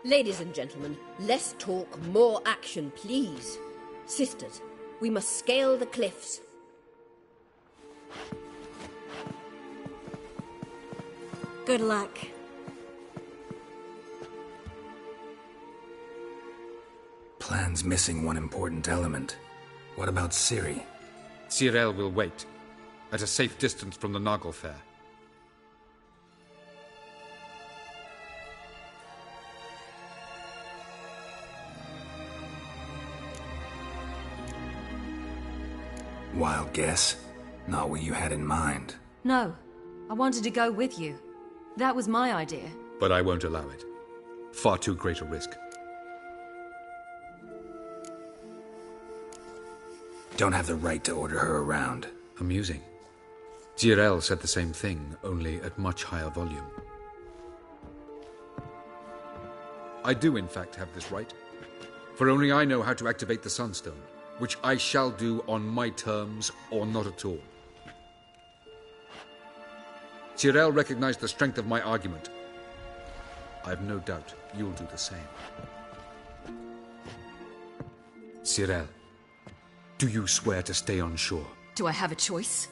Ladies and gentlemen, less talk, more action, please. Sisters, we must scale the cliffs. Good luck. Plan's missing one important element. What about Ciri? Cyril will wait, at a safe distance from the Noggle Fair. Wild guess? Not what you had in mind. No, I wanted to go with you. That was my idea. But I won't allow it. Far too great a risk. Don't have the right to order her around. Amusing. Cyril said the same thing, only at much higher volume. I do, in fact, have this right. For only I know how to activate the Sunstone, which I shall do on my terms or not at all. Cyril recognized the strength of my argument. I have no doubt you'll do the same. Cyril, do you swear to stay on shore? Do I have a choice?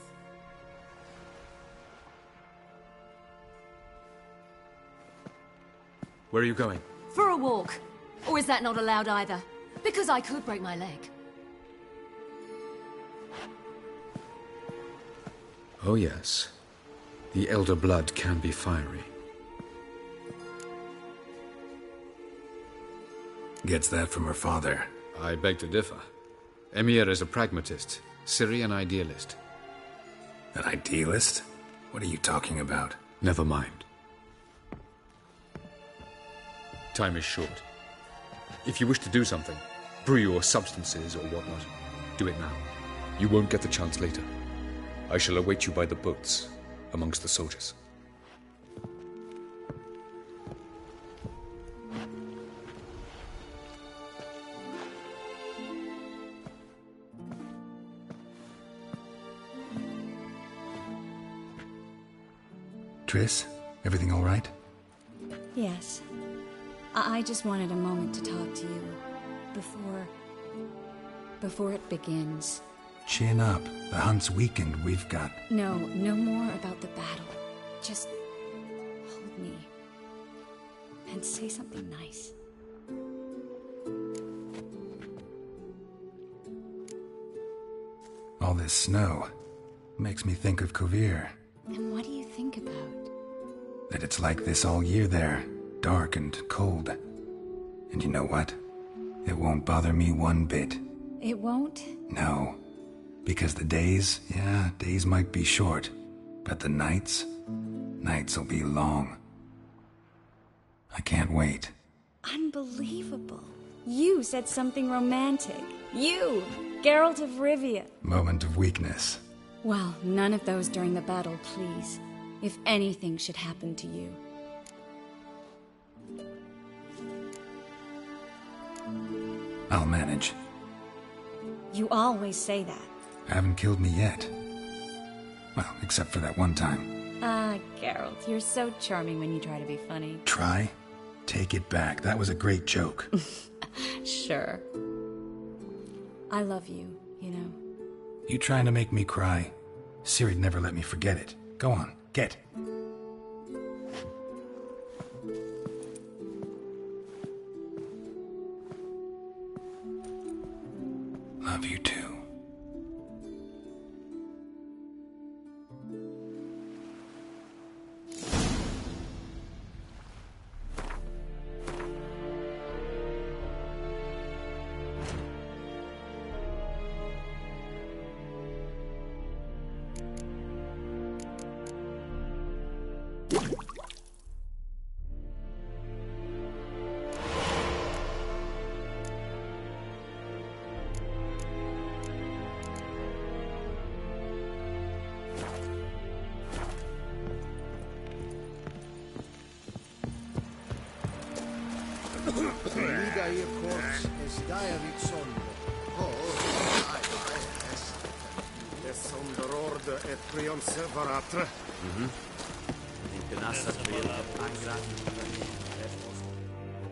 Where are you going? For a walk. Or is that not allowed either? Because I could break my leg. Oh yes. The elder blood can be fiery. Gets that from her father. I beg to differ. Emir is a pragmatist, Ciri an idealist. An idealist? What are you talking about? Never mind. Time is short. If you wish to do something, brew your substances or whatnot, do it now. You won't get the chance later. I shall await you by the boats, amongst the soldiers. Triss, everything all right? Yes. I just wanted a moment to talk to you before it begins. Chin up. The hunt's weakened. We've got... No more about the battle. Just hold me and say something nice. All this snow makes me think of Kovir. And what do you think about? That it's like this all year there. Dark and cold. And you know what? It won't bother me one bit. It won't? No. Because the days might be short. But the nights will be long. I can't wait. Unbelievable. You said something romantic. You, Geralt of Rivia. Moment of weakness. Well, none of those during the battle, please. If anything should happen to you. I'll manage. You always say that. Haven't killed me yet. Well, except for that one time. Ah, Geralt, you're so charming when you try to be funny. Try? Take it back. That was a great joke. Sure. I love you, you know. You trying to make me cry? Ciri'd never let me forget it. Go on, get. Love you too.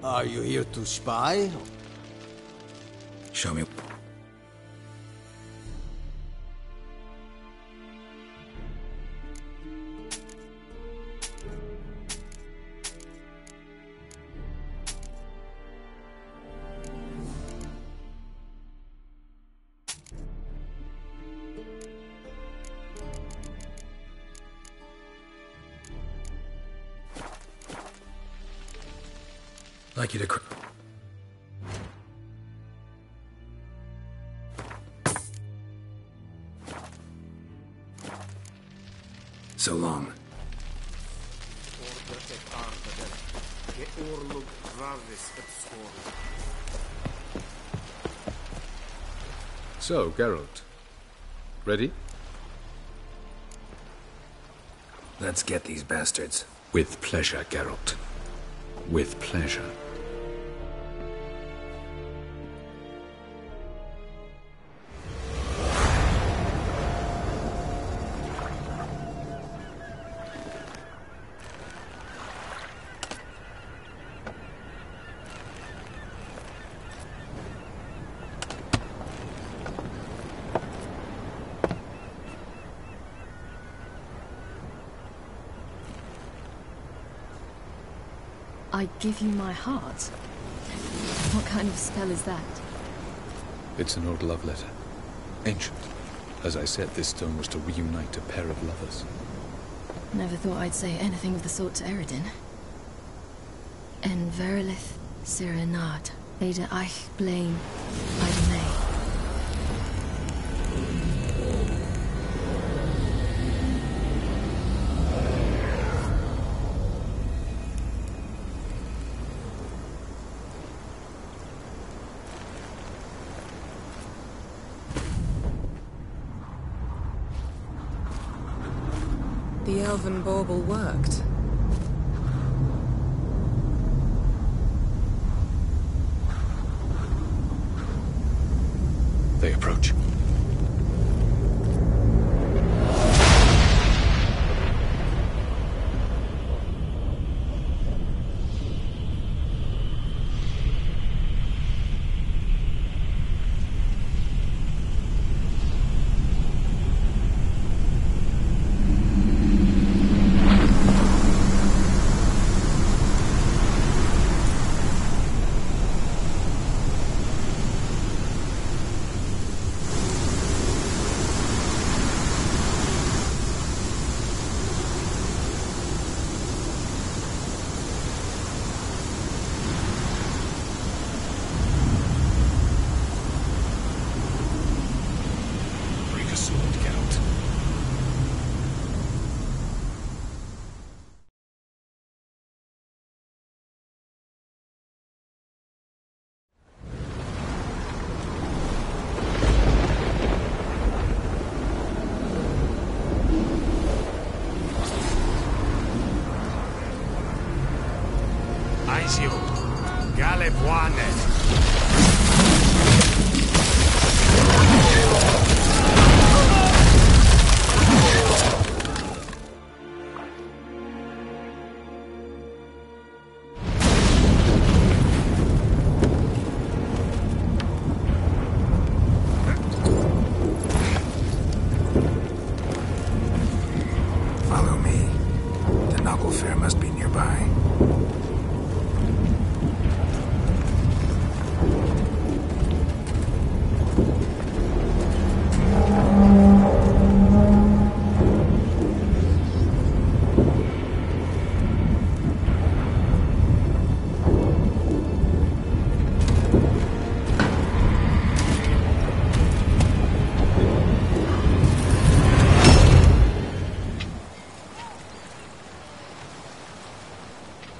Are you here to spy? Show me. Like you to. So long. So, Geralt. Ready? Let's get these bastards. With pleasure, Geralt. With pleasure. I give you my heart? What kind of spell is that? It's an old love letter. Ancient. As I said, this stone was to reunite a pair of lovers. Never thought I'd say anything of the sort to Eredin. En verilith serenad, Ada eich blame, Ida May. The elven bauble worked. They approach.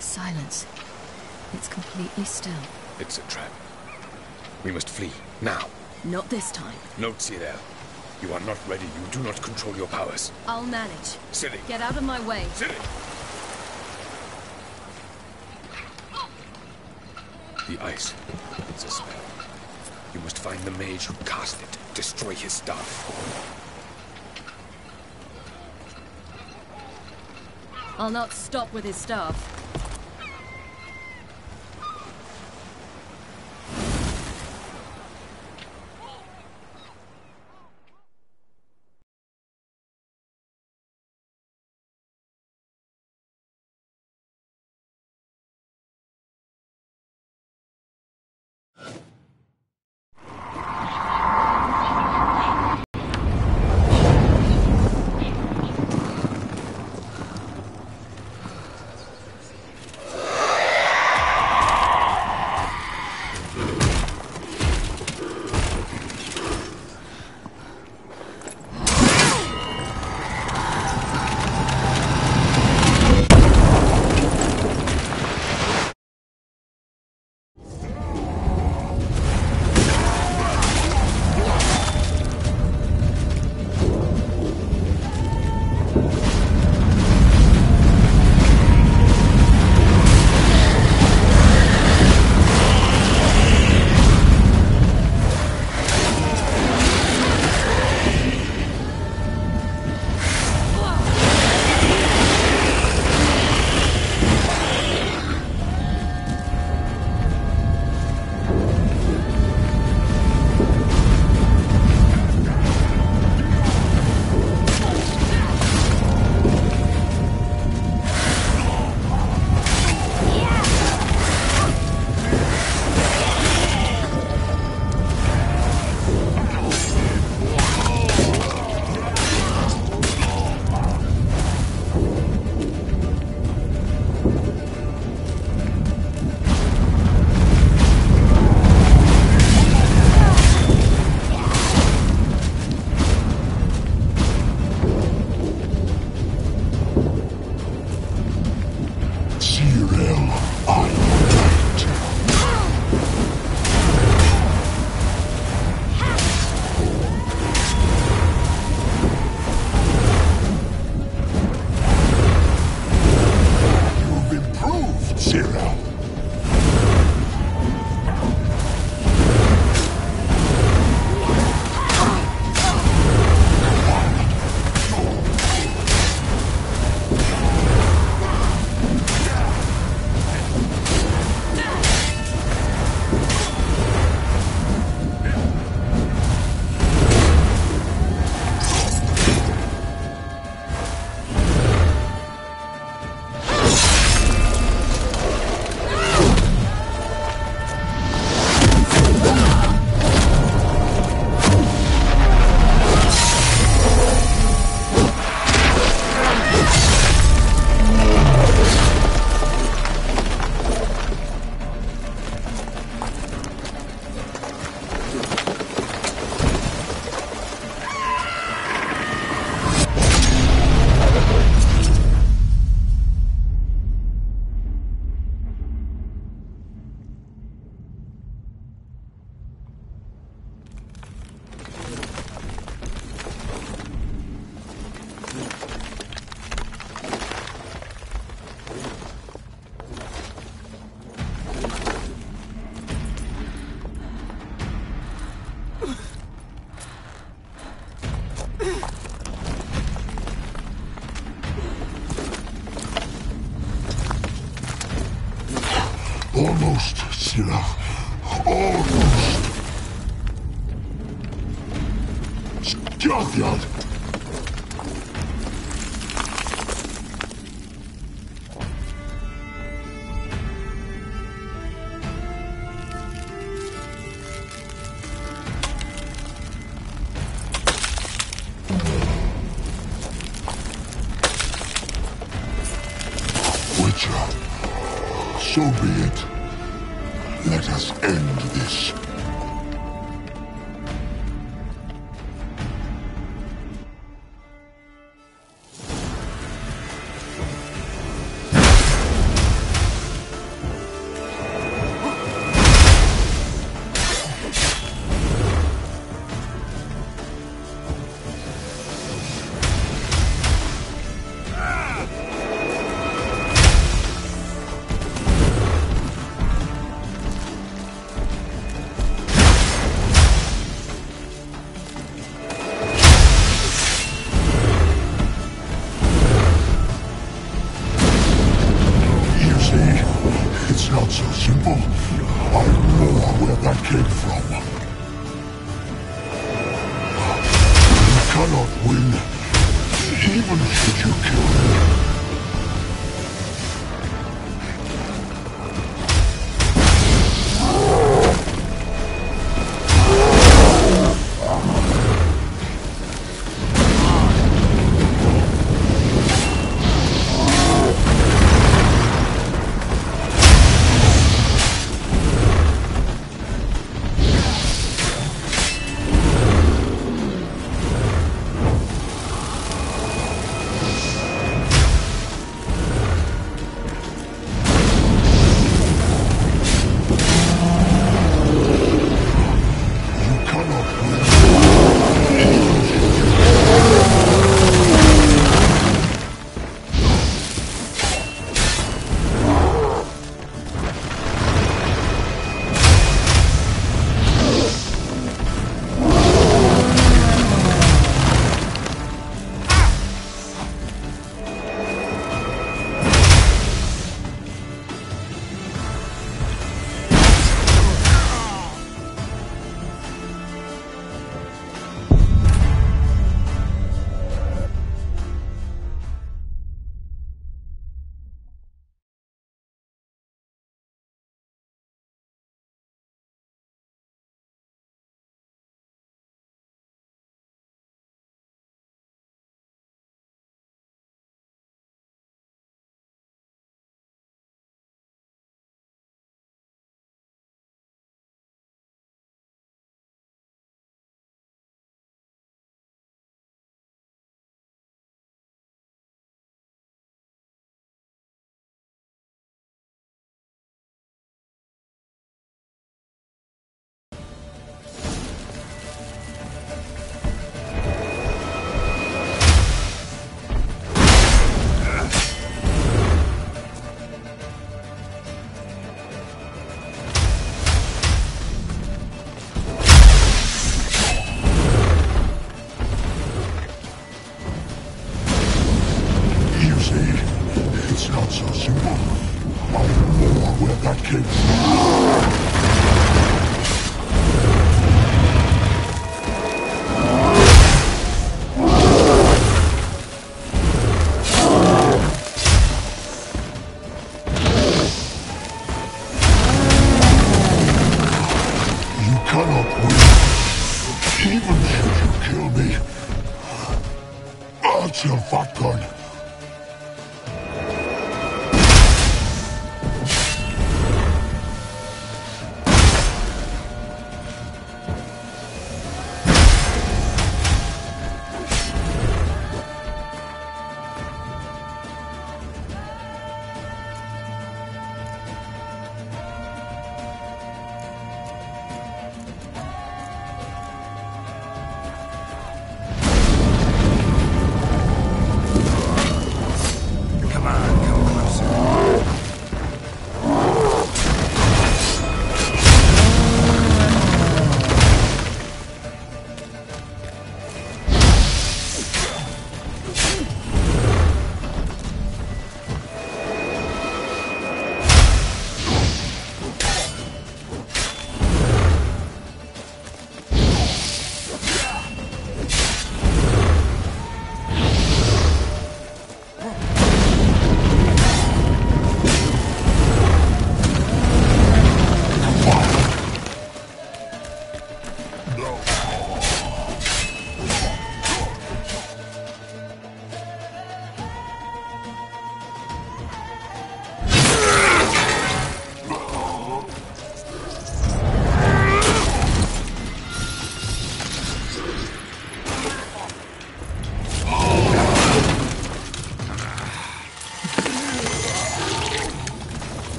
Silence. It's completely still. It's a trap. We must flee, now. Not this time. Note, Cyril. You are not ready. You do not control your powers. I'll manage. Silly. Get out of my way. Silly. The ice. It's a spell. You must find the mage who cast it. Destroy his staff. I'll not stop with his staff. Almost, Scylla. Almost. Skjaldjad! So be it. Let us end this. not so simple. I know where that came from. You cannot win, even should you kill me.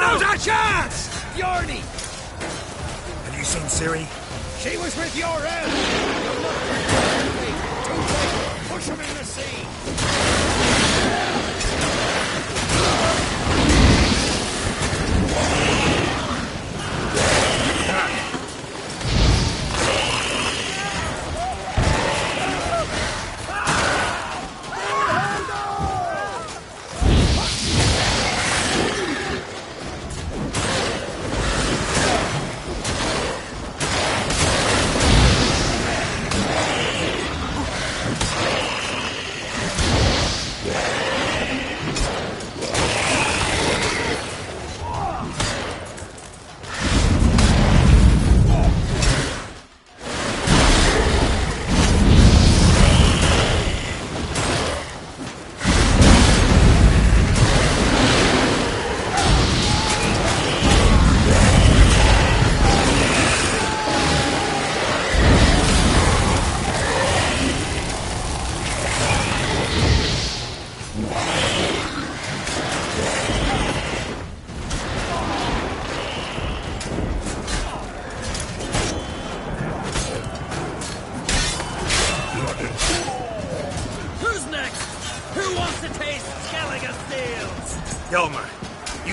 Now's our chance! Bjarni! Have you seen Ciri? She was with your end! Too late! Push him in the sea!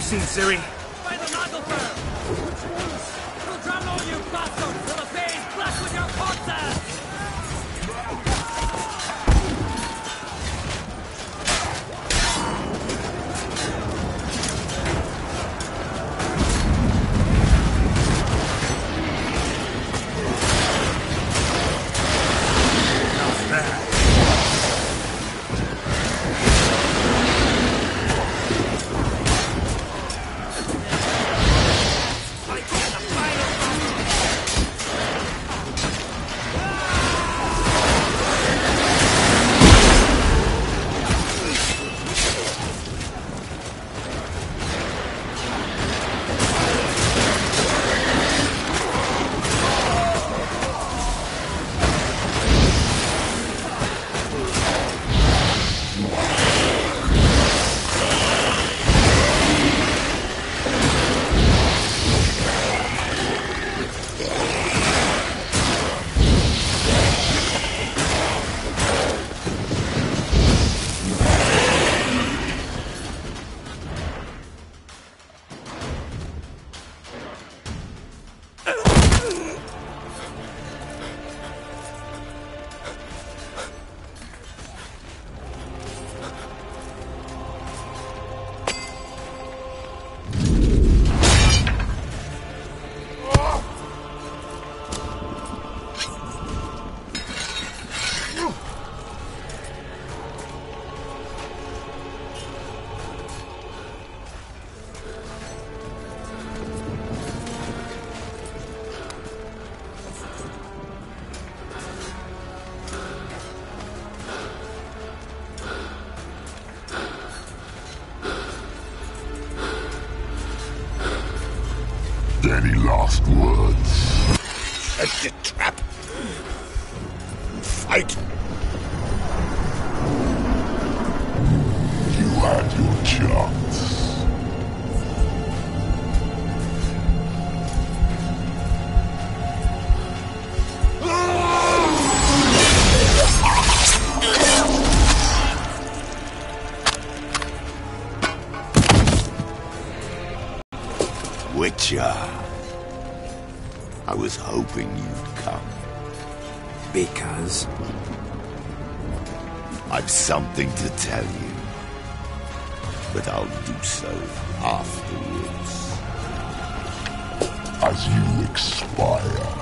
Seen Ciri? By the Nagelfire! Which ones? We'll drown all you bastards till the bay's black with your corpses! Any last words? Set the trap. Fight. You had your chance. Witcher. I was hoping you'd come. Because? I've something to tell you. But I'll do so afterwards. As you expire.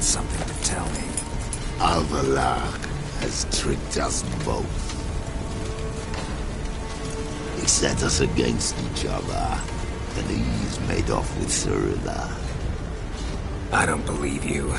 something to tell me. Alvalach has tricked us both. He set us against each other, and he's made off with Cyrilla. I don't believe you.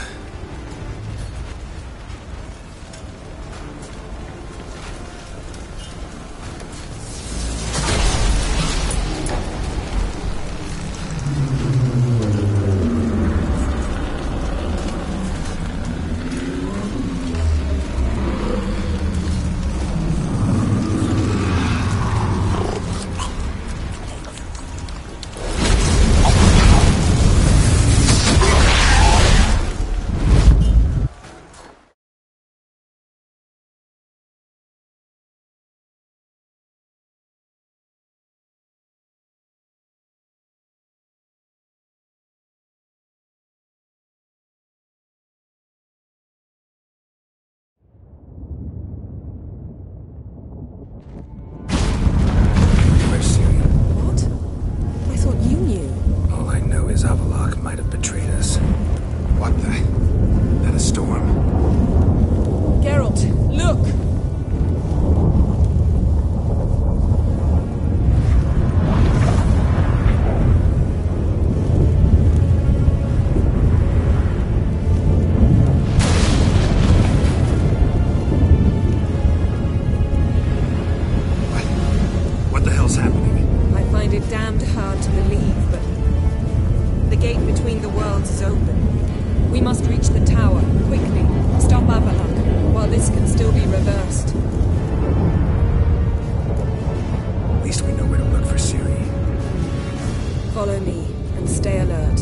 Follow me, and stay alert.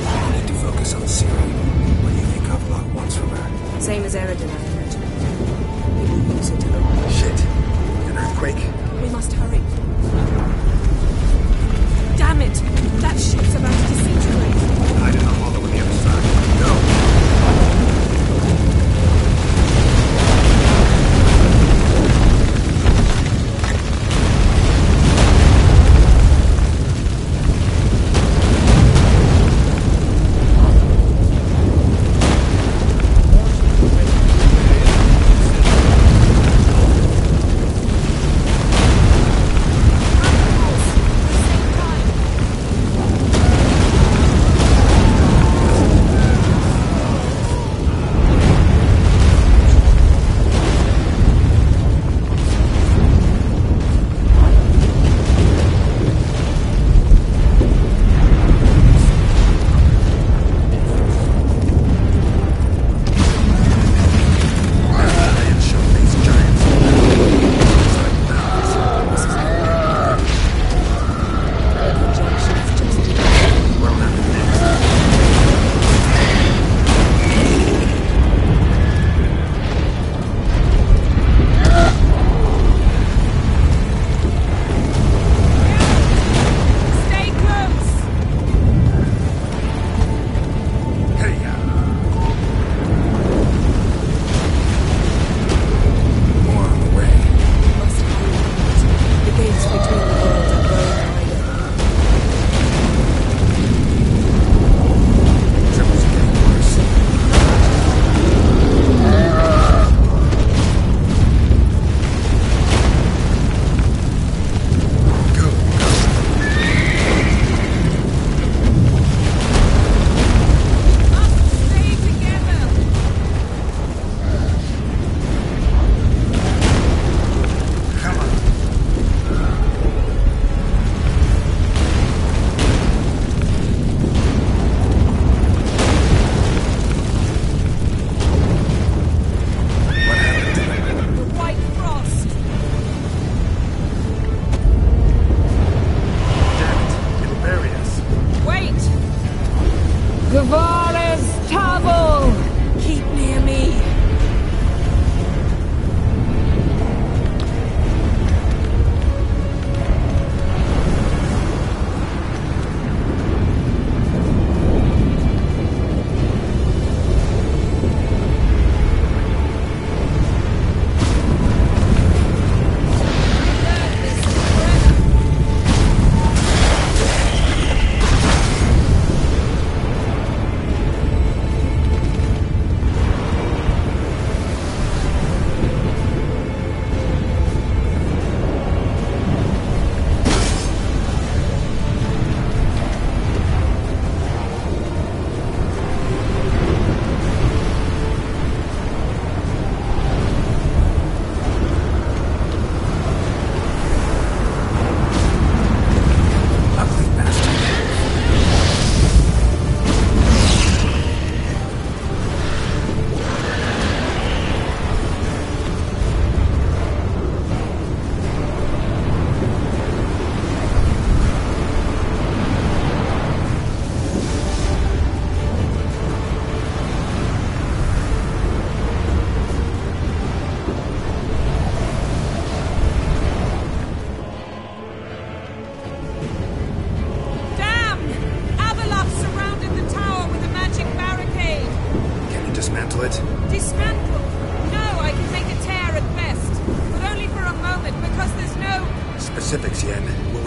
I need to focus on Ciri. What do you think Avallac'h wants from her? Same as Eredin, I imagine. He will use it. Shit. An earthquake? We must hurry. Damn it! That ship's about to disintegrate. Hide in the hollow on the other side. Go!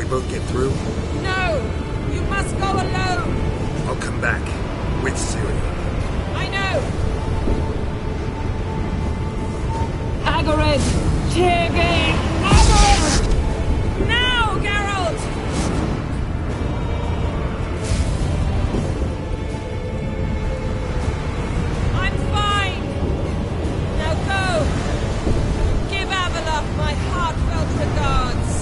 both get through? No! You must go alone! I'll come back. With Ciri. I know! Hagrid! Tiggy! Hagrid! Now, Geralt! I'm fine! Now go! Give Avalok my heartfelt regards!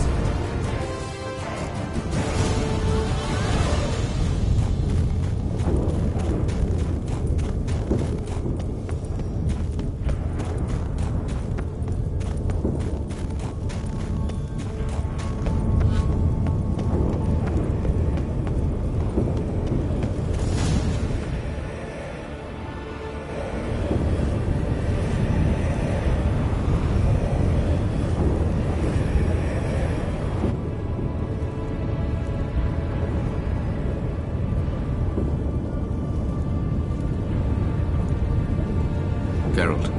Geralt.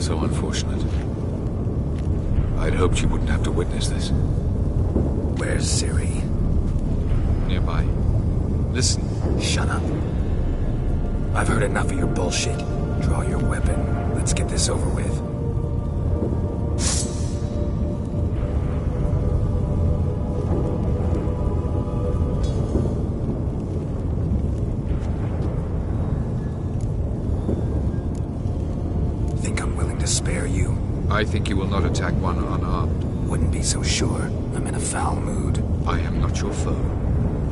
So unfortunate. I'd hoped you wouldn't have to witness this. Where's Ciri? Nearby. Listen. Shut up. I've heard enough of your bullshit. Draw your weapon. Let's get this over with. Think I'm willing to spare you? I think you will not attack one unarmed. Wouldn't be so sure. I'm in a foul mood. I am not your foe.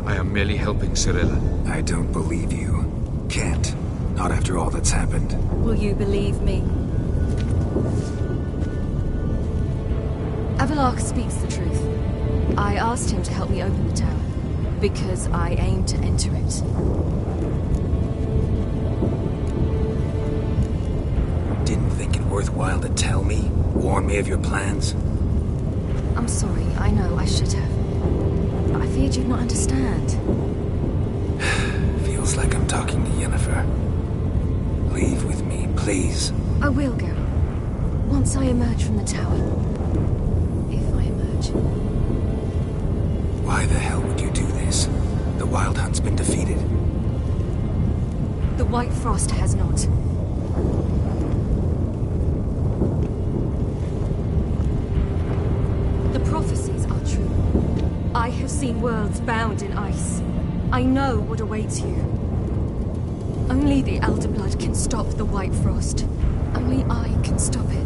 I am merely helping Cirilla. I don't believe you. Can't. Not after all that's happened. Will you believe me? Avalok speaks the truth. I asked him to help me open the tower, because I aim to enter it. Didn't think it worthwhile to tell me? Warn me of your plans? I'm sorry, I know I should have. But I feared you'd not understand. Feels like I'm talking to Yennefer. Leave with me, please. I will go. Once I emerge from the tower. If I emerge. Why the hell would you do this? The Wild Hunt's been defeated. The White Frost has not. The prophecies are true. I have seen worlds bound in ice. I know what awaits you. Only the Elder Blood can stop the White Frost. Only I can stop it.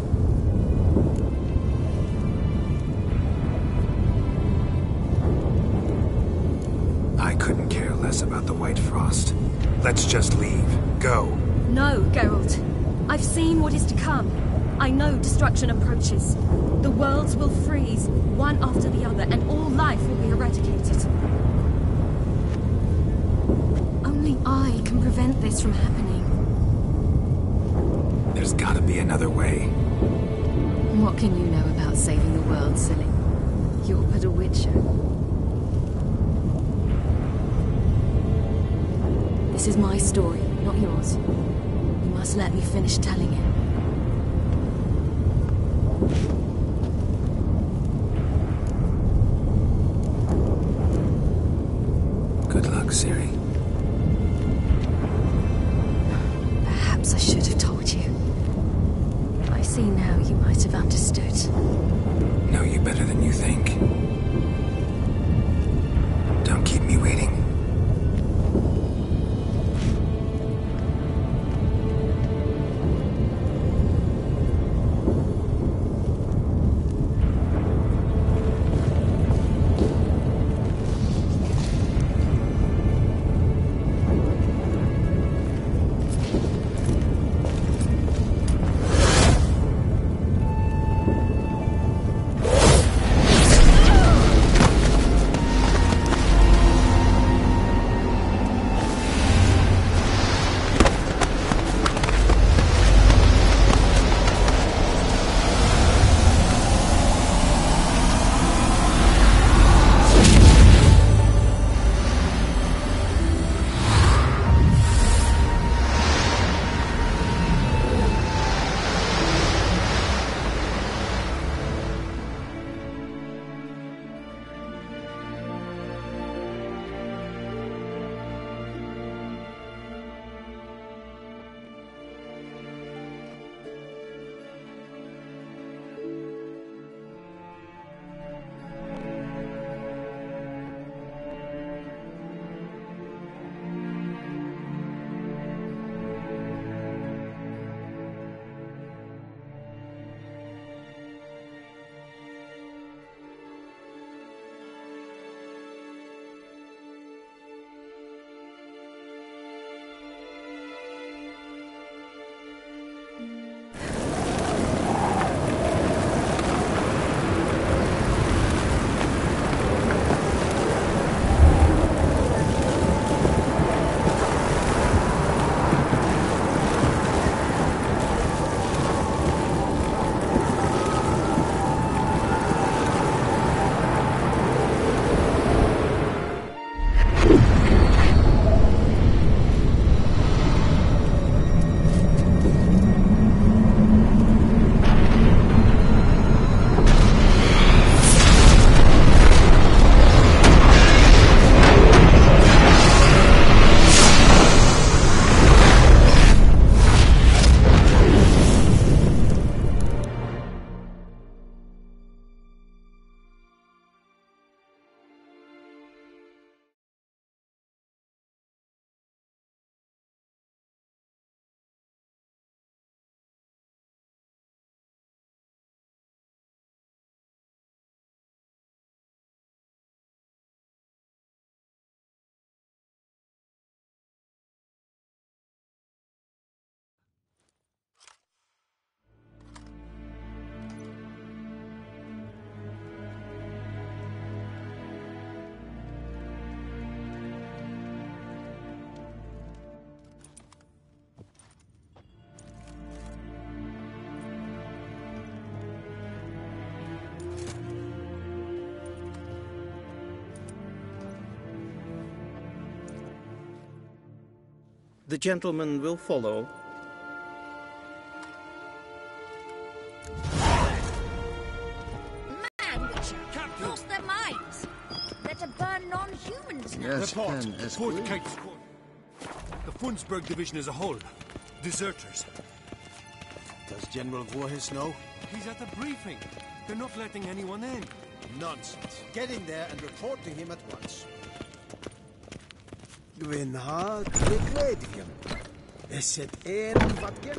I couldn't care less about the White Frost. Let's just leave. Go. No, Geralt. I've seen what is to come. I know destruction approaches. The worlds will freeze, one after the other, and all life will be eradicated. Only I can prevent this from happening. There's gotta be another way. What can you know about saving the world, silly? You're but a witcher. This is my story, not yours. You must let me finish telling it. Good luck, Ciri. Perhaps I should have told you. I see now you might have understood. Know you better than you think. Don't keep me waiting. The gentleman will follow. Man, Witcher! Lost their minds! They're to burn non-humans now. Yes, Report. Ken, as Fourth good. Kite's Squad. The Funsberg division as a whole. Deserters. Does General Voorhis know? He's at the briefing. They're not letting anyone in. Nonsense. Get in there and report to him at once. Gwenhard, ik weet hem. Is het een wat kind?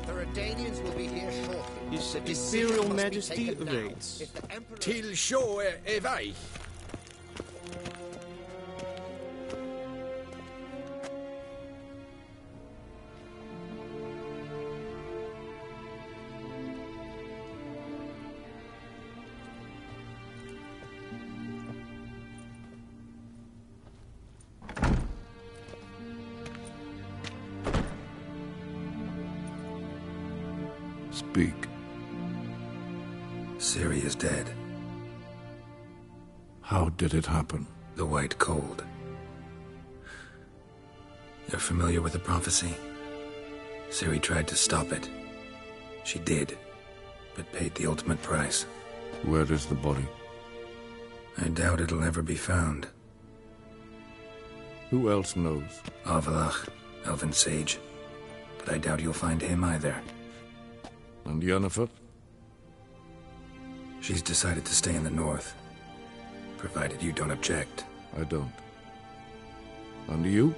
The Redanians will be here shortly. His Imperial Majesty awaits. Till show evai. Speak. Ciri is dead. How did it happen? The White Cold. You're familiar with the prophecy? Ciri tried to stop it. She did, but paid the ultimate price. Where is the body? I doubt it'll ever be found. Who else knows? Avalach, Elven Sage. But I doubt you'll find him either. And Yennefer? She's decided to stay in the north. Provided you don't object. I don't. And you?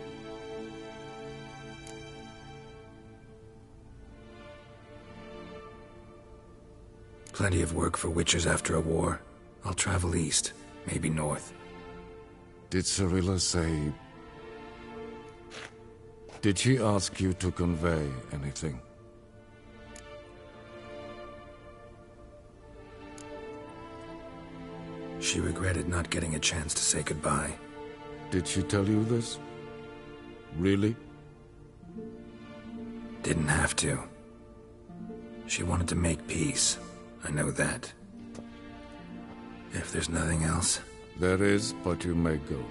Plenty of work for witchers after a war. I'll travel east, maybe north. Did Cirilla say... Did she ask you to convey anything? She regretted not getting a chance to say goodbye. Did she tell you this? Really? Didn't have to. She wanted to make peace. I know that. If there's nothing else... There is, but you may go.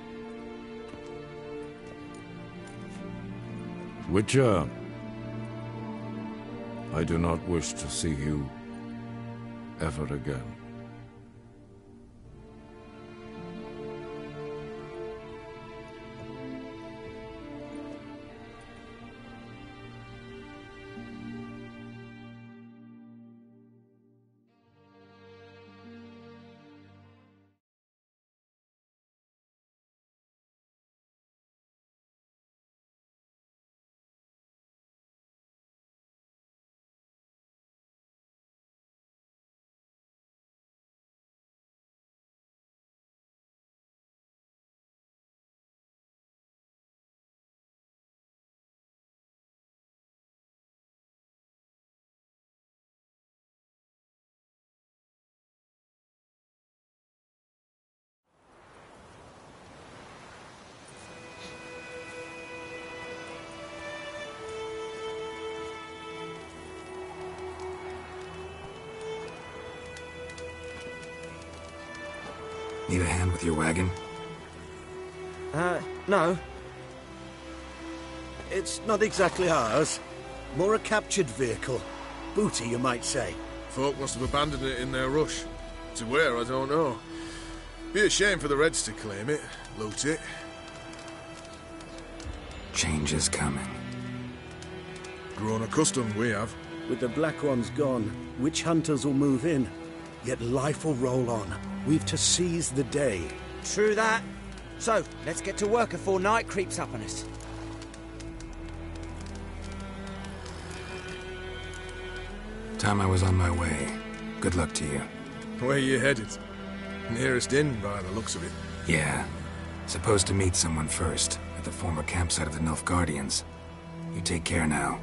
Witcher, I do not wish to see you ever again. Need a hand with your wagon? No. It's not exactly ours. More a captured vehicle. Booty, you might say. Folk must have abandoned it in their rush. To where, I don't know. Be a shame for the Reds to claim it, loot it. Change is coming. Grown accustomed, we have. With the Black Ones gone, witch hunters will move in. Yet life will roll on. We've to seize the day. True that. So, let's get to work before night creeps up on us. Time I was on my way. Good luck to you. Where you headed? Nearest inn, by the looks of it. Yeah. Supposed to meet someone first, at the former campsite of the Nilfgaardians. You take care now.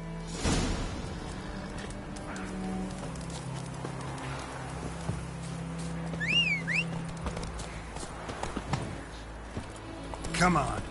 Come on.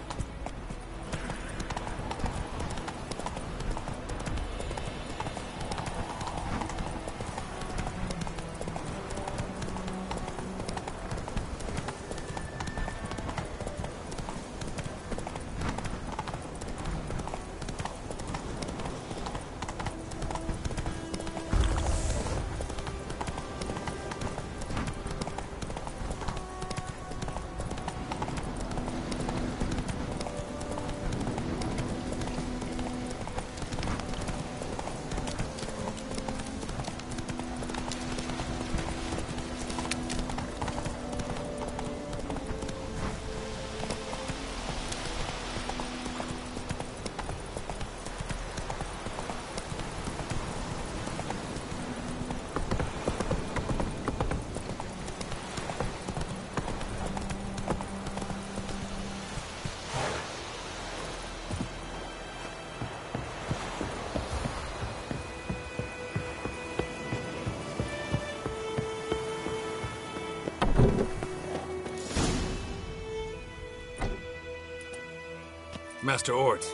Master Ort.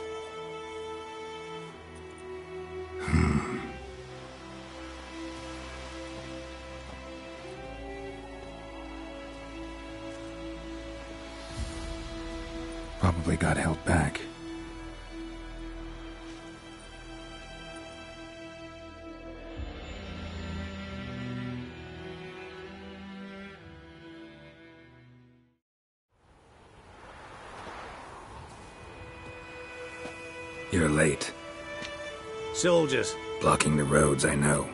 Probably got held back. You're late. Soldiers. Blocking the roads, I know.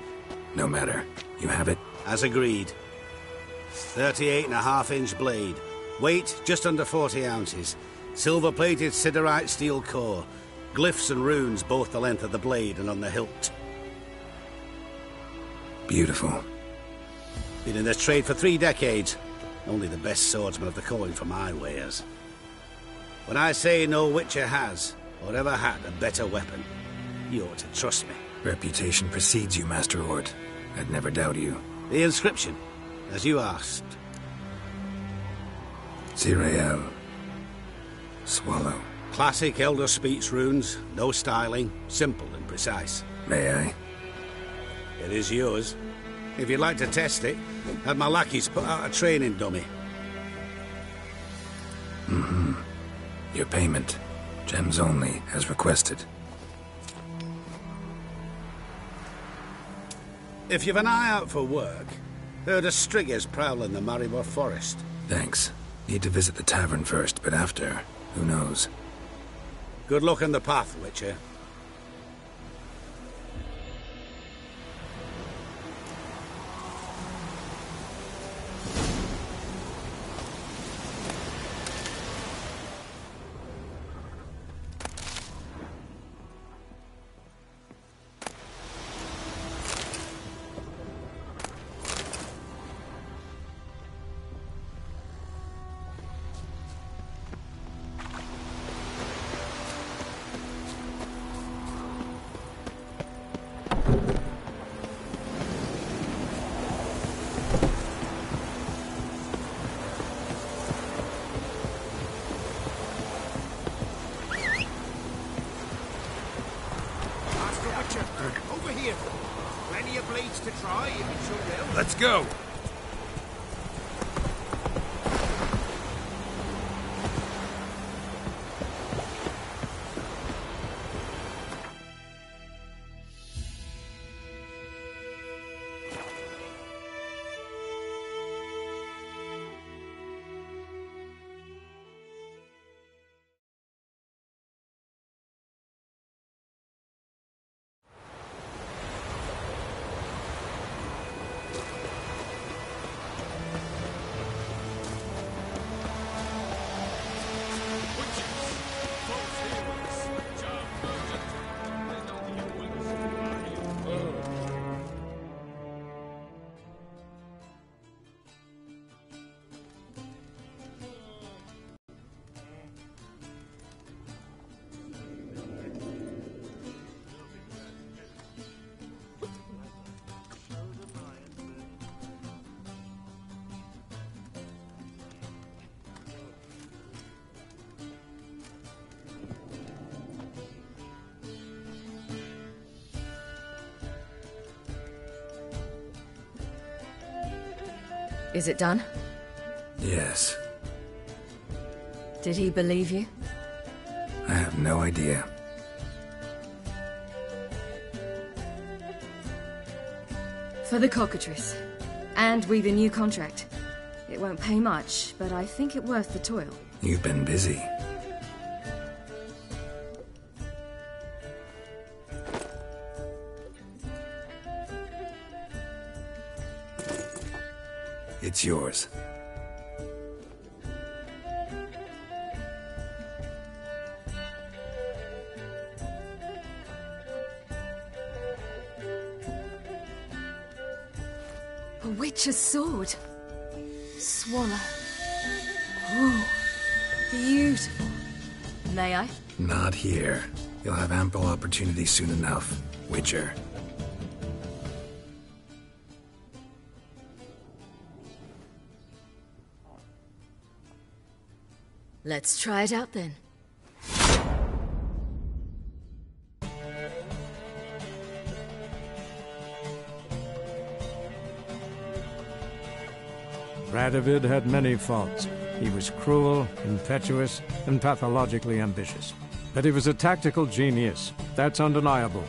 No matter. You have it? As agreed. 38.5-inch blade. Weight just under 40 ounces. Silver-plated siderite steel core. Glyphs and runes both the length of the blade and on the hilt. Beautiful. Been in this trade for 3 decades. Only the best swordsman of the coin for my wares. When I say no Witcher has, or ever had, a better weapon, you ought to trust me. Reputation precedes you, Master Ort. I'd never doubt you. The inscription, as you asked. Zirael. Swallow. Classic Elder Speech runes, no styling, simple and precise. May I? It is yours. If you'd like to test it, have my lackeys put out a training dummy. Mm-hmm. Your payment. Gems only, as requested. If you've an eye out for work, heard of striggers prowling the Maribor forest. Thanks. Need to visit the tavern first, but after, who knows? Good luck on the path, Witcher. Over here. Plenty of blades to try if it's your will. Let's go. Is it done? Yes. Did he believe you? I have no idea. For the cockatrice. And we've a new contract. It won't pay much, but I think it worth the toil. You've been busy. It's yours. A witch's sword. Swallow. Ooh, beautiful. May I? Not here. You'll have ample opportunity soon enough, Witcher. Let's try it out then. Radovid had many faults. He was cruel, impetuous, and pathologically ambitious. But he was a tactical genius, that's undeniable.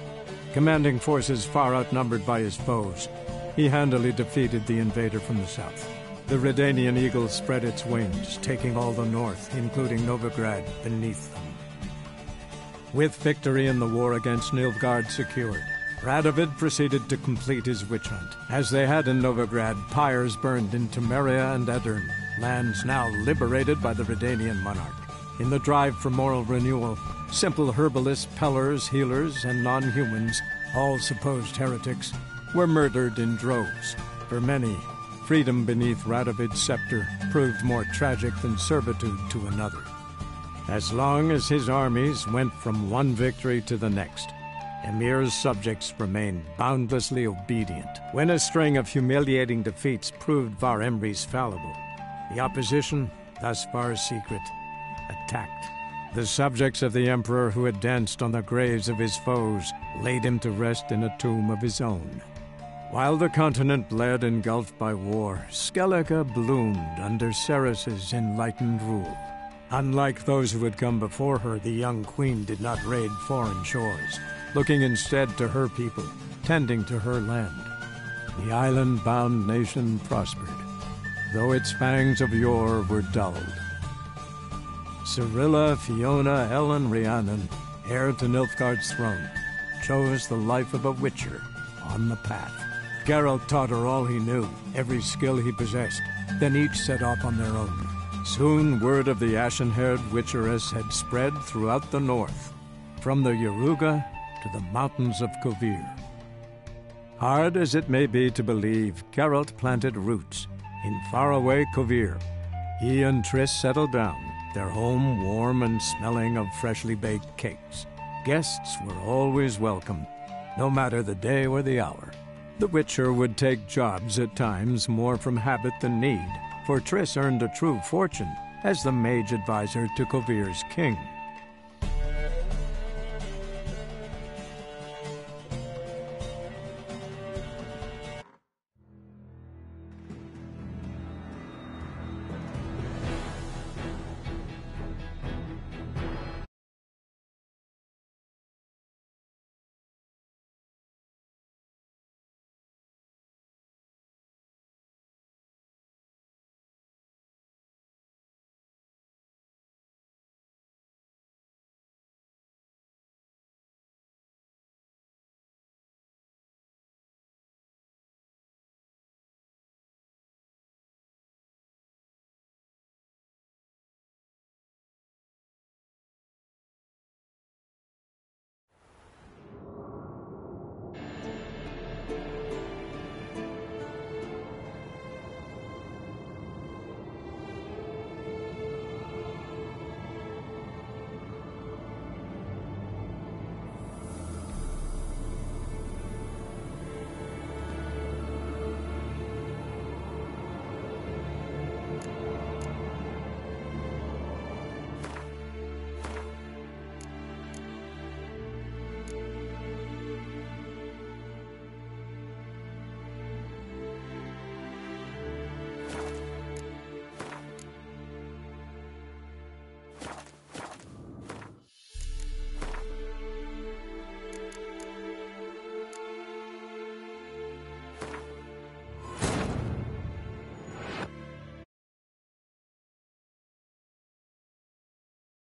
Commanding forces far outnumbered by his foes, he handily defeated the invader from the south. The Redanian eagle spread its wings, taking all the north, including Novigrad, beneath them. With victory in the war against Nilfgaard secured, Radovid proceeded to complete his witch hunt. As they had in Novigrad, pyres burned in Temeria and Aedirn, lands now liberated by the Redanian monarch. In the drive for moral renewal, simple herbalists, pellers, healers, and non-humans, all supposed heretics, were murdered in droves. For many, freedom beneath Radovid's scepter proved more tragic than servitude to another. As long as his armies went from one victory to the next, Emir's subjects remained boundlessly obedient. When a string of humiliating defeats proved Var Emreis fallible, the opposition, thus far secret, attacked. The subjects of the Emperor who had danced on the graves of his foes laid him to rest in a tomb of his own. While the continent bled engulfed by war, Skellige bloomed under Ceres's enlightened rule. Unlike those who had come before her, the young queen did not raid foreign shores, looking instead to her people, tending to her land. The island-bound nation prospered, though its fangs of yore were dulled. Cirilla, Fiona, Ellen, Rhiannon, heir to Nilfgaard's throne, chose the life of a witcher on the path. Geralt taught her all he knew, every skill he possessed, then each set off on their own. Soon word of the ashen-haired witcheress had spread throughout the north, from the Yaruga to the mountains of Kovir. Hard as it may be to believe, Geralt planted roots in faraway Kovir. He and Triss settled down, their home warm and smelling of freshly baked cakes. Guests were always welcome, no matter the day or the hour. The Witcher would take jobs at times more from habit than need, for Triss earned a true fortune as the mage advisor to Kovir's king.